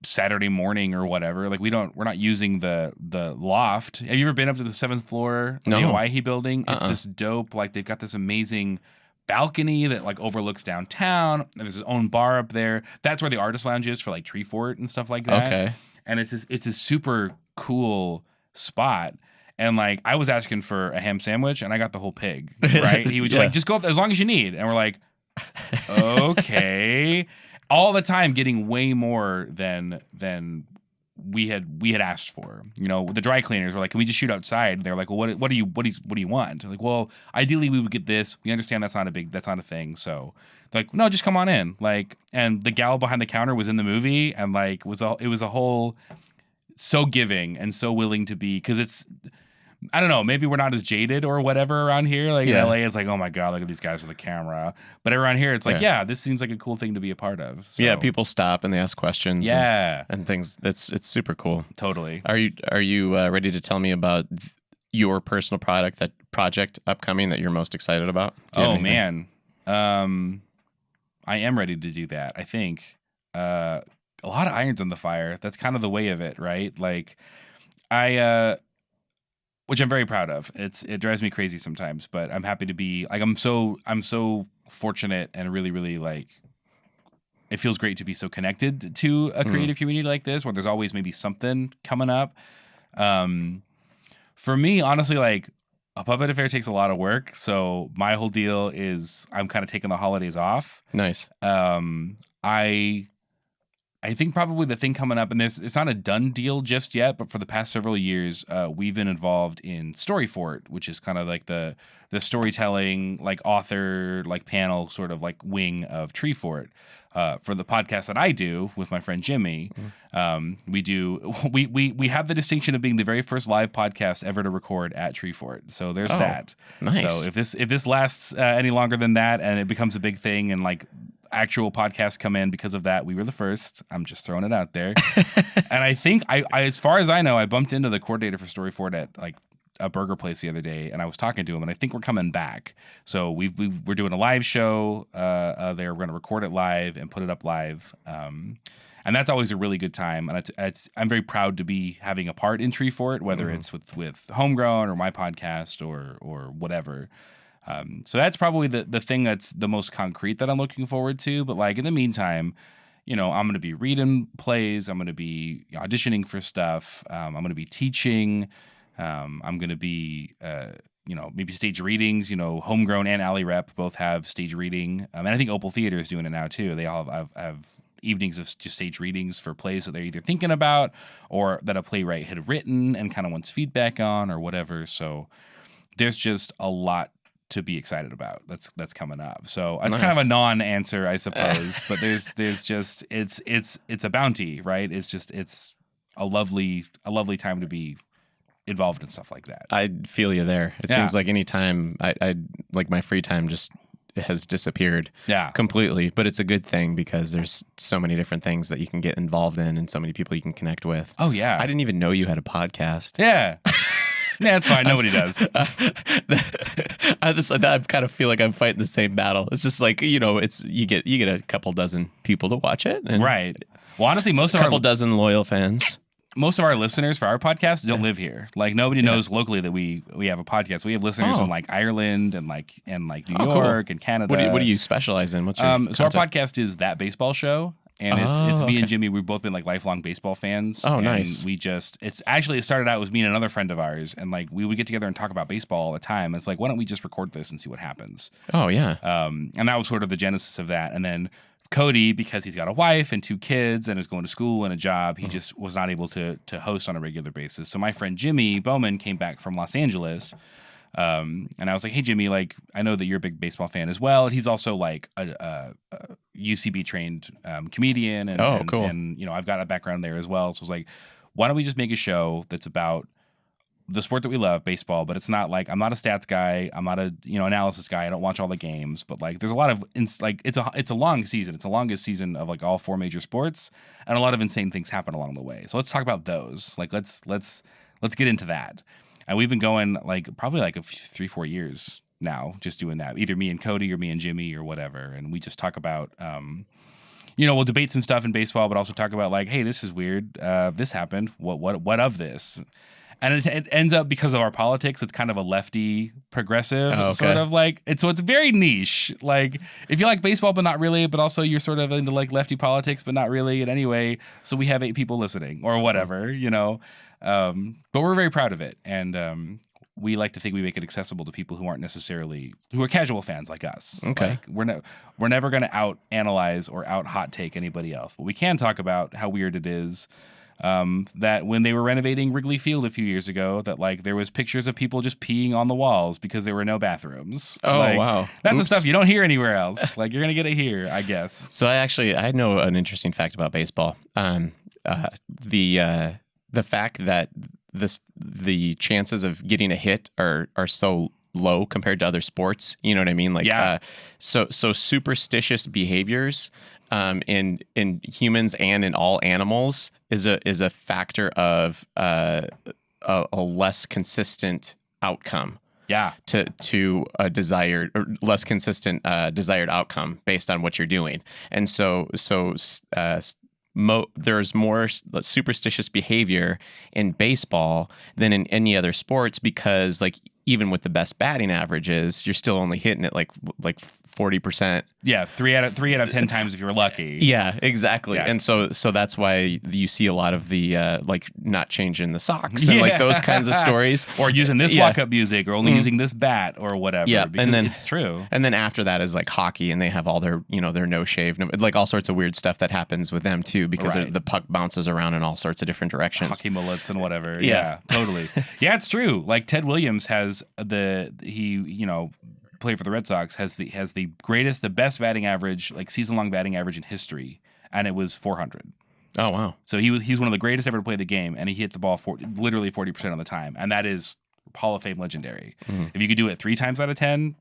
Saturday morning or whatever. Like we're not using the loft. Have you ever been up to the 7th floor of the Owyhee building? It's this dope, like they've got this amazing balcony that like overlooks downtown, and there's his own bar up there. That's where the artist lounge is for like Tree Fort and stuff like that. Okay. And it's a super cool spot. And like I was asking for a ham sandwich and I got the whole pig, right? He was just like, just go up there as long as you need. And we're like, okay. All the time getting way more than we had asked for. You know, the dry cleaners were like, can we just shoot outside? And they're like, well, what do you want? Like, well, ideally we would get this. We understand that's not a thing. So they're like, no, just come on in. Like, and the gal behind the counter was in the movie, and like it was a whole so giving and so willing to be, because it's, I don't know, maybe we're not as jaded or whatever around here. Like in LA, it's like, oh my God, look at these guys with a camera. But around here, it's like, yeah, this seems like a cool thing to be a part of. So. Yeah, people stop and they ask questions. Yeah, and things. It's super cool. Totally. Are you ready to tell me about your personal project upcoming that you're most excited about? Oh man, I am ready to do that. I think a lot of irons on the fire. That's kind of the way of it, right? Like which I'm very proud of. It drives me crazy sometimes, but I'm happy to be like, I'm so fortunate and really, really like, it feels great to be so connected to a creative community like this, where there's always maybe something coming up. For me, honestly, like a puppet affair takes a lot of work. So my whole deal is I'm kind of taking the holidays off. Nice. I think probably the thing coming up, and it's not a done deal just yet, but for the past several years, we've been involved in Story Fort, which is kind of like the storytelling, like author, like panel sort of like wing of Tree Fort. For the podcast that I do with my friend Jimmy, we have the distinction of being the very first live podcast ever to record at Tree Fort. So there's that. Nice. So if this lasts any longer than that, and it becomes a big thing, and like actual podcasts come in because of that, we were the first. I'm just throwing it out there. And I think I as far as I know, I bumped into the coordinator for Story Fort at like a burger place the other day, and I was talking to him, and I think we're coming back. So we're doing a live show there. We're going to record it live and put it up live. And that's always a really good time. And I'm very proud to be having a part in Tree Fort, whether it's with Homegrown or my podcast or whatever. So that's probably the thing that's the most concrete that I'm looking forward to. But like in the meantime, you know, I'm going to be reading plays. I'm going to be auditioning for stuff. I'm going to be teaching. I'm going to be, maybe stage readings. You know, Homegrown and Alley Rep both have stage reading. And I think Opal Theater is doing it now too. They all have evenings of just stage readings for plays that they're either thinking about or that a playwright had written and kind of wants feedback on or whatever. So there's just a lot to be excited about that's coming up. So it's kind of a non-answer, I suppose, but there's just it's a bounty, right? It's a lovely time to be involved in stuff like that. I feel you there. It seems like any time I like my free time just has disappeared completely, but it's a good thing because there's so many different things that you can get involved in and so many people you can connect with. Oh yeah. I didn't even know you had a podcast. Yeah. Yeah, it's fine. Nobody does. I kind of feel like I'm fighting the same battle. It's just like, you know, you get a couple dozen people to watch it. And right. Well, honestly, a couple dozen loyal fans. Most of our listeners for our podcast don't live here. Like nobody knows locally that we have a podcast. We have listeners in like Ireland and like New York and Canada. What do you specialize in? What's your so our podcast is That Baseball Show. And it's me and Jimmy. We've both been like lifelong baseball fans. Oh, and nice. It started out with me and another friend of ours, and like we would get together and talk about baseball all the time. It's like, why don't we just record this and see what happens? Oh yeah. And that was sort of the genesis of that. And then Cody, because he's got a wife and 2 kids and is going to school and a job, he just was not able to host on a regular basis. So my friend Jimmy Bowman came back from Los Angeles. And I was like, hey, Jimmy, like, I know that you're a big baseball fan as well. He's also like a UCB trained comedian. And, cool. And, you know, I've got a background there as well. So I was like, why don't we just make a show that's about the sport that we love, baseball, but it's not like, I'm not a stats guy. I'm not a, analysis guy. I don't watch all the games, but like, there's a lot of, it's a long season. It's the longest season of like all 4 major sports, and a lot of insane things happen along the way. So let's talk about those. Like, let's get into that. And we've been going like probably like 3-4 years now, just doing that. Either me and Cody or me and Jimmy or whatever. And we just talk about, we'll debate some stuff in baseball, but also talk about like, hey, this is weird. This happened. What of this? And it ends up, because of our politics, it's kind of a lefty progressive sort of like so it's very niche. Like if you like baseball, but not really, but also you're sort of into like lefty politics, but not really. And anyway, so we have 8 people listening or whatever, but we're very proud of it. And we like to think we make it accessible to people who are casual fans like us. Okay. Like we're never going to out analyze or out hot take anybody else, but we can talk about how weird it is. that when they were renovating Wrigley Field a few years ago, that like there was pictures of people just peeing on the walls because there were no bathrooms. Oh, like, wow. That's the Oops. stuff you don't hear anywhere else. Like you're gonna get it here, I guess. So I know an interesting fact about baseball. The fact that the chances of getting a hit are so low compared to other sports. You know what I mean? Like, Yeah. So superstitious behaviors in humans and in all animals is a factor of a less consistent outcome. Yeah. To a desired or less consistent desired outcome based on what you're doing. And there's more superstitious behavior in baseball than in any other sports because like even with the best batting averages, you're still only hitting it like 40%. Yeah, 3 out of 10 times if you're lucky. Yeah, exactly. Yeah. And so that's why you see a lot of the like not changing the socks and like those kinds of stories, or using this walk-up music, or only using this bat, or whatever. Yeah, and then it's true. And then after that is like hockey, and they have all their their no shave, like all sorts of weird stuff that happens with them too because the puck bounces around in all sorts of different directions. Hockey mullets and whatever. Yeah, totally. Yeah, it's true. Like Ted Williams has played for the Red Sox, has the best batting average, like season-long batting average in history, and it was 400. Oh wow! So he's one of the greatest ever to play the game, and he hit the ball literally 40% of the time, and that is Hall of Fame legendary. Mm-hmm. If you could do it 3 times out of 10,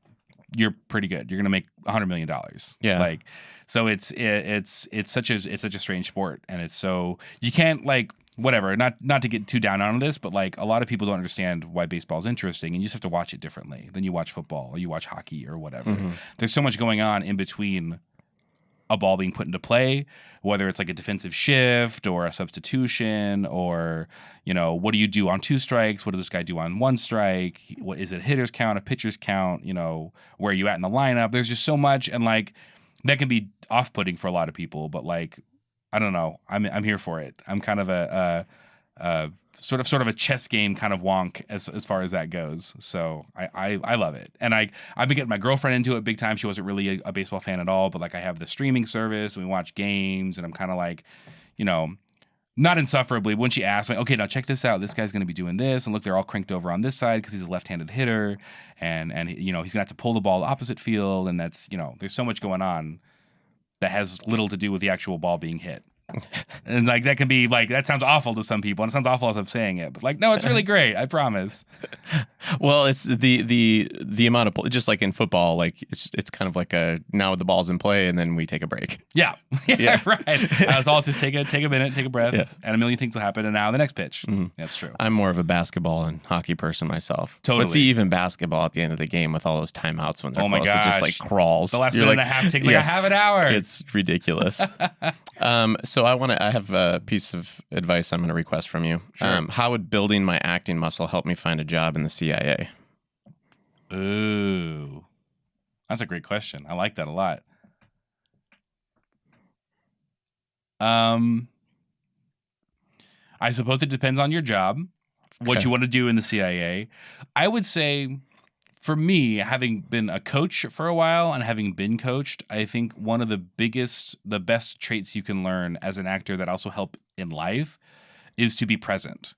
you're pretty good. You're gonna make $100 million. Yeah. Like, so it's such a strange sport, and it's so you can't like. Whatever, not to get too down on this, but like a lot of people don't understand why baseball is interesting, and you just have to watch it differently than you watch football or you watch hockey or whatever. Mm-hmm. There's so much going on in between a ball being put into play, whether it's like a defensive shift or a substitution, or what do you do on 2 strikes? What does this guy do on 1 strike? What is it? A hitter's count, a pitcher's count? Where are you at in the lineup? There's just so much, and like that can be off-putting for a lot of people, but like. I don't know. I'm here for it. I'm kind of a sort of a chess game kind of wonk as far as that goes. So I love it, and I've been getting my girlfriend into it big time. She wasn't really a baseball fan at all, but like I have the streaming service and we watch games, and I'm kind of like, not insufferably. When she asks, like, okay, now check this out. This guy's going to be doing this, and look, they're all cranked over on this side because he's a left-handed hitter, and he's going to have to pull the ball the opposite field, and that's there's so much going on that has little to do with the actual ball being hit. And like that can be like that sounds awful to some people, and it sounds awful as I'm saying it, but like no, it's really great, I promise. Well, it's the amount of just like in football, like it's kind of like now the ball's in play and then we take a break. Yeah. Right. It's all just take a minute, take a breath, and a million things will happen, and now the next pitch. Mm-hmm. That's true. I'm more of a basketball and hockey person myself. Totally. But see, even basketball at the end of the game with all those timeouts when they're close, gosh. it just like crawls. The last minute and a half takes like a half an hour. It's ridiculous. So I have a piece of advice I'm going to request from you. Sure. How would building my acting muscle help me find a job in the CIA? Ooh, that's a great question. I like that a lot. I suppose it depends on your job, what you want to do in the CIA. I would say, for me, having been a coach for a while and having been coached, I think one of the best traits you can learn as an actor that also help in life is to be present,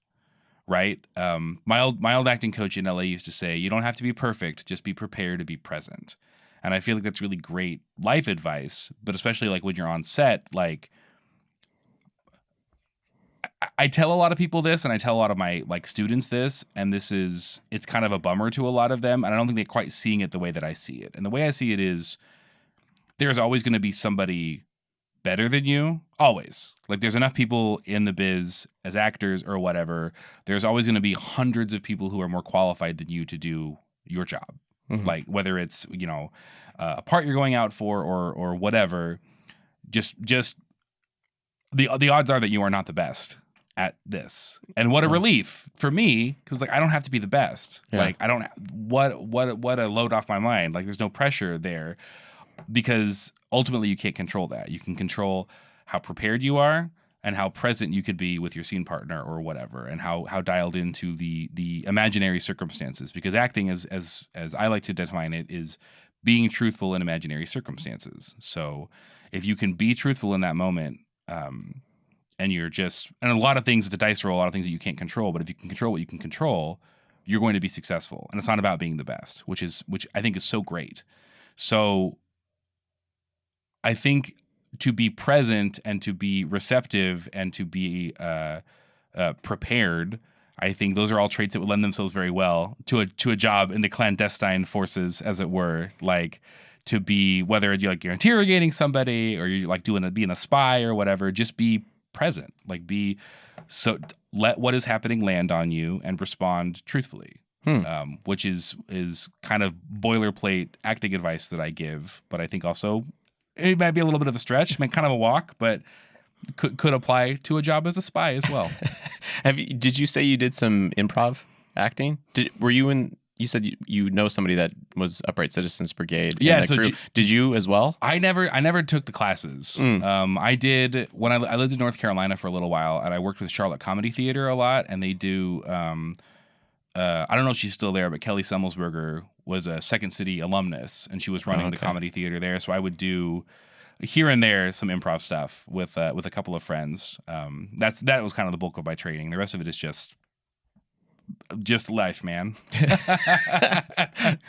right? My old acting coach in LA used to say, you don't have to be perfect, just be prepared to be present. And I feel like that's really great life advice, but especially like when you're on set, like I tell a lot of people this, and I tell a lot of my like students this, and it's kind of a bummer to a lot of them, and I don't think they're quite seeing it the way that I see it. And the way I see it is there's always going to be somebody better than you, always. Like there's enough people in the biz as actors or whatever. There's always going to be hundreds of people who are more qualified than you to do your job. Mm-hmm. Like whether it's, a part you're going out for or whatever, just the odds are that you are not the best at this. And what a relief for me, because like I don't have to be the best. Yeah. Like I don't what a load off my mind. Like there's no pressure there, because ultimately you can't control that. You can control how prepared you are and how present you could be with your scene partner or whatever, and how dialed into the imaginary circumstances. Because acting, as I like to define it, is being truthful in imaginary circumstances. So if you can be truthful in that moment, and you're just, and a lot of things, it's a dice roll, a lot of things that you can't control, but if you can control what you can control, you're going to be successful. And it's not about being the best, which I think is so great. So I think to be present and to be receptive and to be prepared, I think those are all traits that would lend themselves very well to a job in the clandestine forces, as it were. Like, to be, whether you're interrogating somebody or you're like being a spy or whatever, just be present. Like, let what is happening land on you and respond truthfully. Which is kind of boilerplate acting advice that I give, but I think also it might be a little bit of a stretch, kind of a walk, but could apply to a job as a spy as well. Did you say you did some improv acting? Were you in? You said you know somebody that was Upright Citizens Brigade. Yeah. In that crew. Did you as well? I never took the classes. I did when I lived in North Carolina for a little while, and I worked with Charlotte Comedy Theater a lot, and they do. I don't know if she's still there, but Kelly Semmelsberger was a Second City alumnus, and she was running the comedy theater there. So I would do here and there some improv stuff with a couple of friends. That was kind of the bulk of my training. The rest of it is just life, man.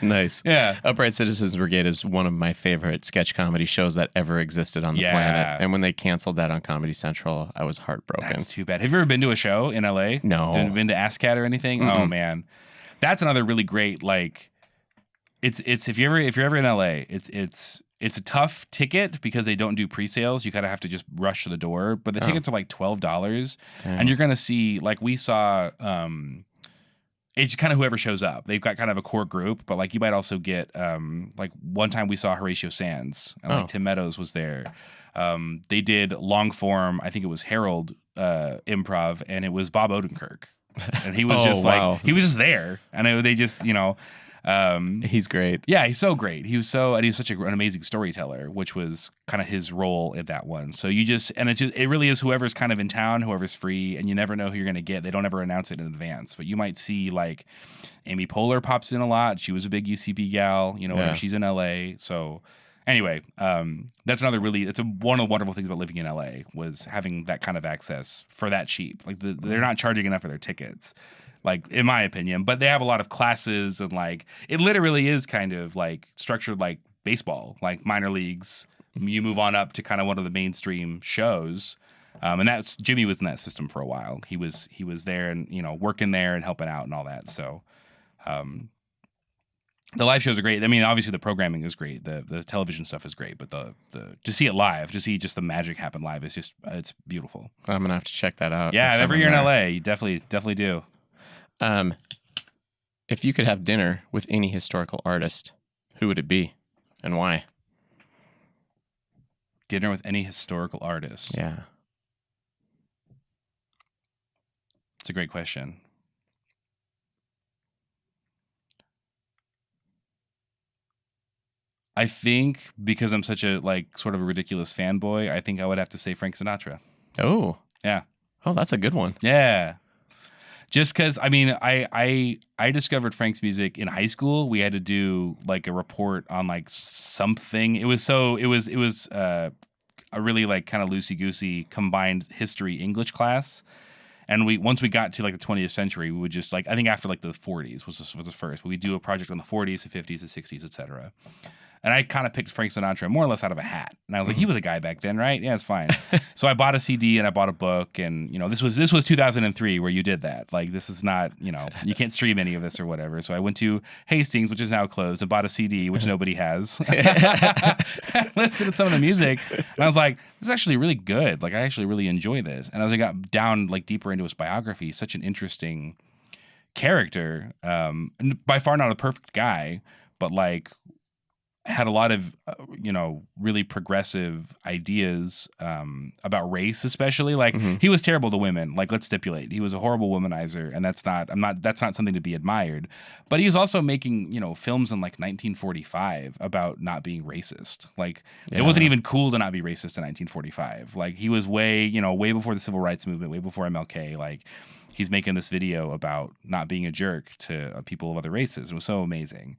Nice. Yeah. Upright Citizens Brigade is one of my favorite sketch comedy shows that ever existed on the planet. And when they canceled that on Comedy Central, I was heartbroken. That's too bad. Have you ever been to a show in LA? No. Been to ASCAT or anything? Mm-mm. Oh man. That's another really great, like, it's if you're ever in LA, it's a tough ticket because they don't do pre-sales. You kind of have to just rush to the door, but the tickets are like $12. Damn. And you're going to see, like, we saw it's kind of whoever shows up. They've got kind of a core group, but like you might also get like one time we saw Horatio Sands and like Tim Meadows was there. They did long form, I think it was Harold improv, and it was Bob Odenkirk. And he was he was just there. And they just, he's great. Yeah, he's so great. He was such an amazing storyteller, which was kind of his role in that one. So it really is whoever's kind of in town, whoever's free, and you never know who you're going to get. They don't ever announce it in advance, but you might see like Amy Poehler pops in a lot. She was a big UCB gal, whenever she's in LA. So anyway, that's it's one of the wonderful things about living in LA was having that kind of access for that cheap. Like they're not charging enough for their tickets. Like, in my opinion, but they have a lot of classes and like it literally is kind of like structured like baseball, like minor leagues. You move on up to kind of one of the mainstream shows, and that's Jimmy was in that system for a while. He was there and working there and helping out and all that. So, the live shows are great. I mean, obviously the programming is great. The television stuff is great, but the to see it live, to see just the magic happen live is it's beautiful. I'm gonna have to check that out. Yeah, every year in LA, you definitely do. If you could have dinner with any historical artist, who would it be and why? Dinner with any historical artist? Yeah. It's a great question. I think because I'm such a sort of a ridiculous fanboy, I think I would have to say Frank Sinatra. Oh. Yeah. Oh, that's a good one. Yeah. Just because, I mean, I discovered Frank's music in high school. We had to do like a report on like something. It was a really like kind of loosey-goosey combined history English class. And once we got to like the 20th century, we would just like, I think after like the 40s was the first, but we'd do a project on the 40s, the 50s, the 60s, etc. And I kind of picked Frank Sinatra more or less out of a hat. And I was like, he was a guy back then, right? Yeah, it's fine. So I bought a CD and I bought a book. And, this was 2003 where you did that. Like, this is not, you can't stream any of this or whatever. So I went to Hastings, which is now closed, and bought a CD, which nobody has. Listened to some of the music. And I was like, this is actually really good. Like, I actually really enjoy this. And as I got down like deeper into his biography, such an interesting character. By far not a perfect guy, but like, had a lot of, really progressive ideas about race, especially. Like, he was terrible to women. Like, let's stipulate, he was a horrible womanizer, and that's not something to be admired. But he was also making, films in like 1945 about not being racist. Like, it wasn't even cool to not be racist in 1945. Like, he was way before the civil rights movement, way before MLK. Like, he's making this video about not being a jerk to people of other races. It was so amazing.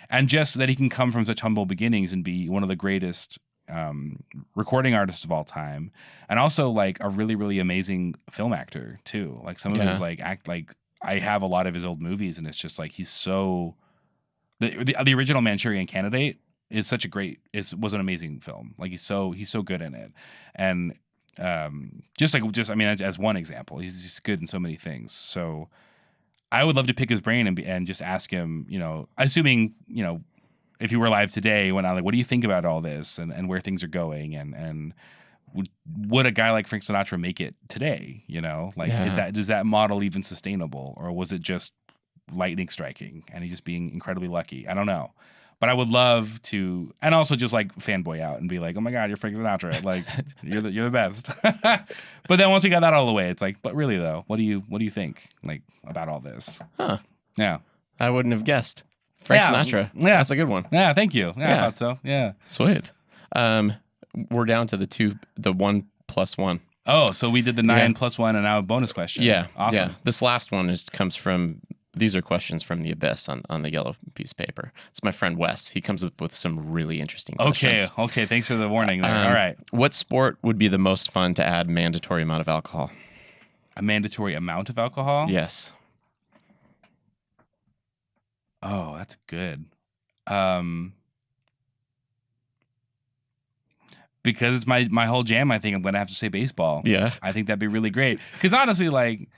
And just that he can come from such humble beginnings and be one of the greatest recording artist of all time, and also like a really, really amazing film actor too. Like some of his like I have a lot of his old movies, and it's just like he's so the original Manchurian Candidate is such a great was an amazing film. Like he's so good in it, and just I mean as one example, he's just good in so many things. So I would love to pick his brain and just ask him, assuming if he were alive today, when I like, what do you think about all this and where things are going, and would a guy like Frank Sinatra make it today? Does that model even sustainable, or was it just lightning striking and he's just being incredibly lucky? I don't know. But I would love to, and also just like fanboy out and be like, "Oh my God, you're Frank Sinatra! Like, you're the best." But then once we got that all the way, it's like, but really though, what do you think like about all this? Huh? Yeah, I wouldn't have guessed. Frank Sinatra. Yeah, that's a good one. Yeah, thank you. Yeah, I thought so. Yeah, sweet. We're down to the 1 + 1. Oh, so we did the 9 + 1, and now a bonus question. Yeah, awesome. Yeah. This last one comes from. These are questions from the abyss on the yellow piece of paper. It's my friend Wes. He comes up with some really interesting questions. Okay. Thanks for the warning there. All right. What sport would be the most fun to add mandatory amount of alcohol? A mandatory amount of alcohol? Yes. Oh, that's good. Because it's my whole jam, I think I'm going to have to say baseball. Yeah. I think that'd be really great. Because honestly, like,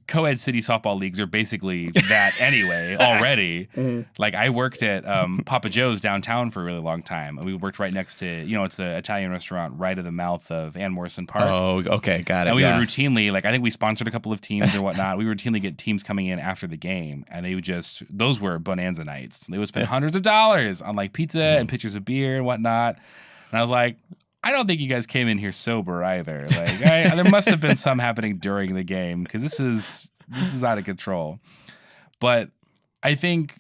co-ed city softball leagues are basically that anyway already. Mm-hmm. Like I worked at Papa Joe's downtown for a really long time, and we worked right next to, it's the Italian restaurant right at the mouth of Ann Morrison Park. Oh, okay, got it. And we would routinely, like I think we sponsored a couple of teams or whatnot. We routinely get teams coming in after the game, and they would those were bonanza nights. They would spend hundreds of dollars on like pizza and pitchers of beer and whatnot. And I was like, I don't think you guys came in here sober either. Like, there must have been some happening during the game, because this is out of control. But I think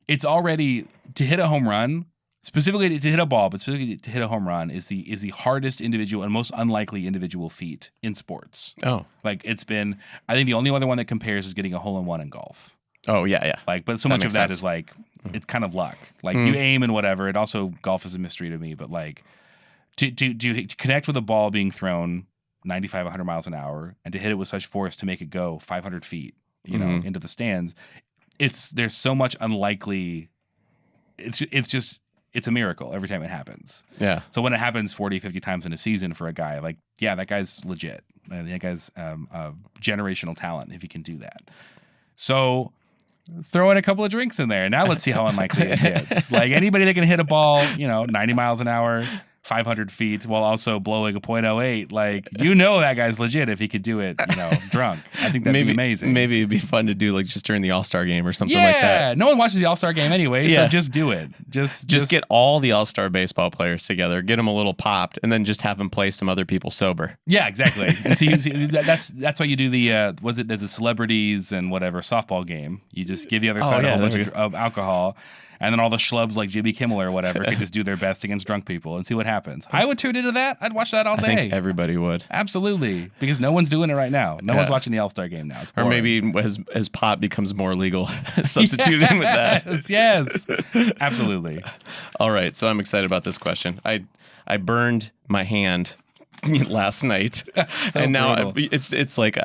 it's already to hit a home run, specifically to hit a ball, but specifically to hit a home run is the hardest individual and most unlikely individual feat in sports. Oh, like it's been. I think the only other one that compares is getting a hole-in-one in golf. Oh yeah. Like, but so much of that is like, it's kind of luck. Like you aim and whatever. It also, golf is a mystery to me, but like to connect with a ball being thrown 95, 100 miles an hour and to hit it with such force to make it go 500 feet, into the stands. There's so much unlikely. It's a miracle every time it happens. Yeah. So when it happens 40, 50 times in a season for a guy, like, yeah, that guy's legit. That guy's a generational talent if he can do that. So throw in a couple of drinks in there. Now let's see how unlikely it hits. Like anybody that can hit a ball, 90 miles an hour, 500 feet, while also blowing a .08, like, that guy's legit if he could do it, drunk. I think that'd be amazing. Maybe it'd be fun to do like just during the All-Star game or something like that. Yeah, no one watches the All-Star game anyway, so just do it. Just get all the All-Star baseball players together, get them a little popped, and then just have them play some other people sober. Yeah, exactly. And see that's why you do there's a celebrities and whatever softball game. You just give the other side a whole bunch of alcohol. And then all the schlubs like Jimmy Kimmel or whatever could just do their best against drunk people and see what happens. I would tune into that. I'd watch that all day. I think everybody would. Absolutely. Because no one's doing it right now. No one's watching the All-Star game now. It's boring. Or maybe as pot becomes more legal, substitute in with that. Yes. Absolutely. All right. So I'm excited about this question. I burned my hand last night. And now it's like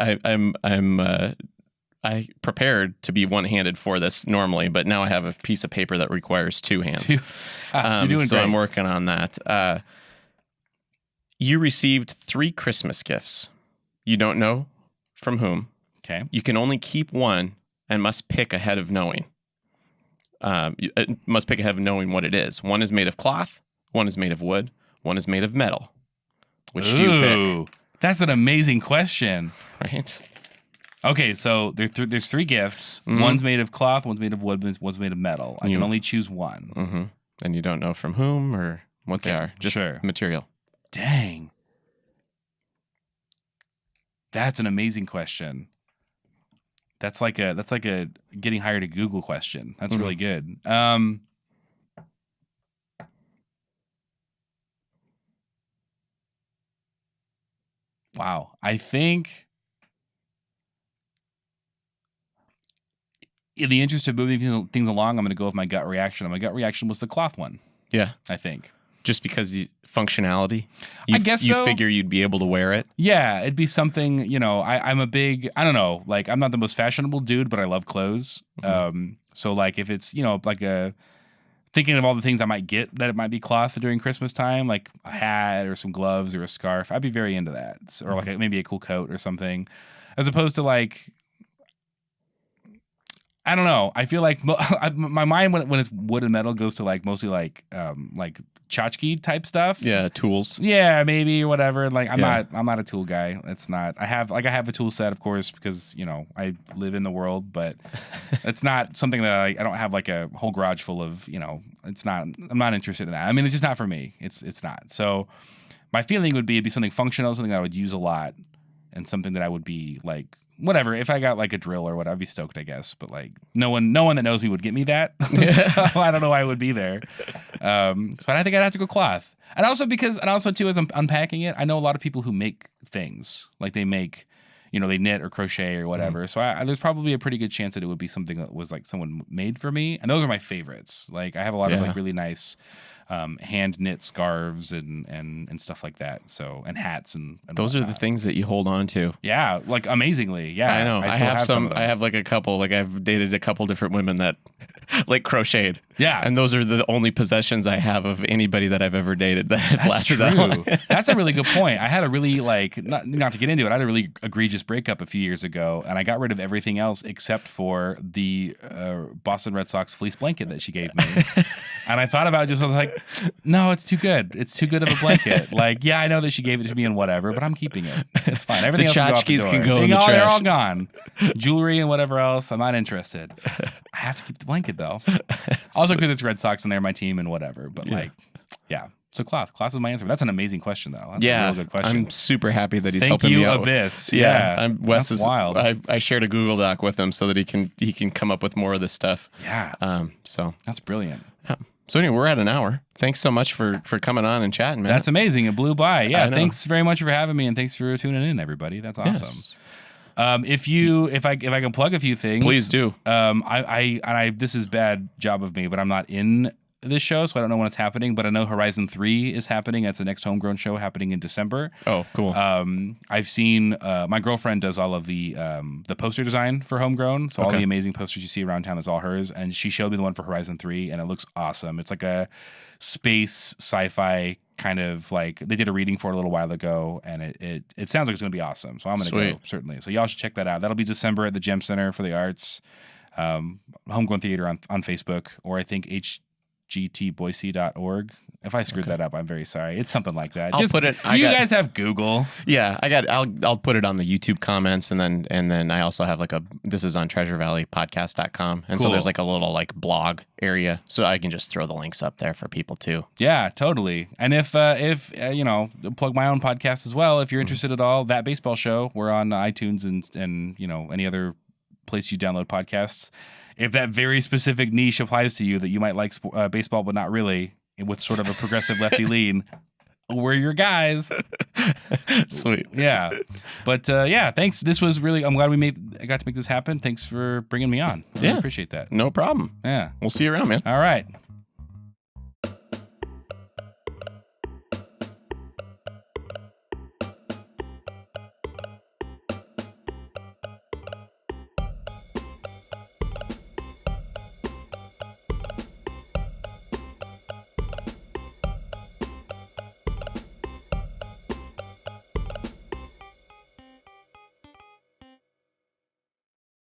I prepared to be one-handed for this normally, but now I have a piece of paper that requires two hands. You're doing so great. I'm working on that. You received 3 Christmas gifts. You don't know from whom. Okay. You can only keep one and must pick ahead of knowing. Must pick ahead of knowing what it is. One is made of cloth. One is made of wood. One is made of metal. Which do you pick? That's an amazing question. Right. Okay, so there's 3 gifts. Mm-hmm. One's made of cloth, one's made of wood, one's made of metal. I can only choose one. Mm-hmm. And you don't know from whom or what they are. Just material. Dang. That's an amazing question. That's like a getting hired at Google question. That's really good. Wow. I think in the interest of moving things along, I'm going to go with my gut reaction. And my gut reaction was the cloth one. Yeah. I think. Just because functionality? I guess so. You figure you'd be able to wear it? Yeah, it'd be something, I'm a big, I don't know, like I'm not the most fashionable dude, but I love clothes. Mm-hmm. So like if it's, like thinking of all the things I might get that it might be cloth during Christmas time, like a hat or some gloves or a scarf, I'd be very into that. Or like maybe a cool coat or something, as opposed to like, I don't know. I feel like my mind when it's wood and metal goes to like mostly like tchotchke type stuff. Yeah, tools. Yeah, maybe or whatever. And like I'm not a tool guy. It's not. I have a tool set, of course, because I live in the world, but it's not something that I don't have like a whole garage full of. It's not. I'm not interested in that. I mean, it's just not for me. It's not. So my feeling would be it'd be something functional, something that I would use a lot, and something that I would be like. Whatever. If I got like a drill or whatever, I'd be stoked, I guess. But like, no one that knows me would get me that. So I don't know why I would be there. So I think I'd have to go cloth. And also too, as I'm unpacking it, I know a lot of people who make things like they make, they knit or crochet or whatever. So there's probably a pretty good chance that it would be something that was like someone made for me. And those are my favorites. Like I have a lot of like really nice hand knit scarves and stuff like that. So and hats and those whatnot. Are the things that you hold on to. Yeah, like amazingly. Yeah, I know. I have some. I have like a couple. Like I've dated a couple different women that like crocheted. Yeah, and those are the only possessions I have of anybody that I've ever dated that have lasted that long. That's a really good point. I had a really not to get into it. I had a really egregious breakup a few years ago, and I got rid of everything else except for the Boston Red Sox fleece blanket that she gave me. And I thought about it I was like, no, it's too good. It's too good of a blanket. Like, yeah, I know that she gave it to me and whatever, but I'm keeping it. It's fine. Everything else can go in the trash. They're all gone. Jewelry and whatever else, I'm not interested. I have to keep the blanket though. Also because it's Red Sox and they're my team and whatever. But so cloth is my answer. That's an amazing question though. That's a real good question. I'm super happy that he's helping me out. Thank you, Abyss. Yeah. Wes That's is wild. I shared a Google Doc with him so that he can come up with more of this stuff. Yeah. So that's brilliant. Yeah. So anyway, we're at an hour. Than's so much for coming on and chatting, man. That's amazing. It blew by. Yeah. Thanks very much for having me, and thanks for tuning in, everybody. That's awesome. Yes. If I can plug a few things, please do. This is bad job of me, but I'm not in this show, so I don't know when it's happening, but I know Horizon 3 is happening. That's the next Homegrown show happening in December. Oh, cool. I've seen my girlfriend does all of the poster design for Homegrown, so all the amazing posters you see around town is all hers, and she showed me the one for Horizon 3, and it looks awesome. It's like a space sci-fi kind of like, they did a reading for it a little while ago, and it sounds like it's going to be awesome, so I'm going to go, certainly. So y'all should check that out. That'll be December at the Gem Center for the Arts, Homegrown Theater on Facebook, or I think gtboise.org. If I screwed that up, I'm very sorry. It's something like that. I'll put it. You guys have Google. Yeah, I'll put it on the YouTube comments, and then I also have this is on treasurevalleypodcast.com, and so there's like a little like blog area, so I can just throw the links up there for people too. Yeah, totally. And if plug my own podcast as well, if you're interested at all, That Baseball Show, we're on iTunes and any other place you download podcasts. If that very specific niche applies to you, that you might like baseball, but not really, with sort of a progressive lefty lean, we're your guys. Sweet. Yeah. But thanks. This was really, I'm glad I got to make this happen. Thanks for bringing me on. I really appreciate that. No problem. Yeah. We'll see you around, man. All right.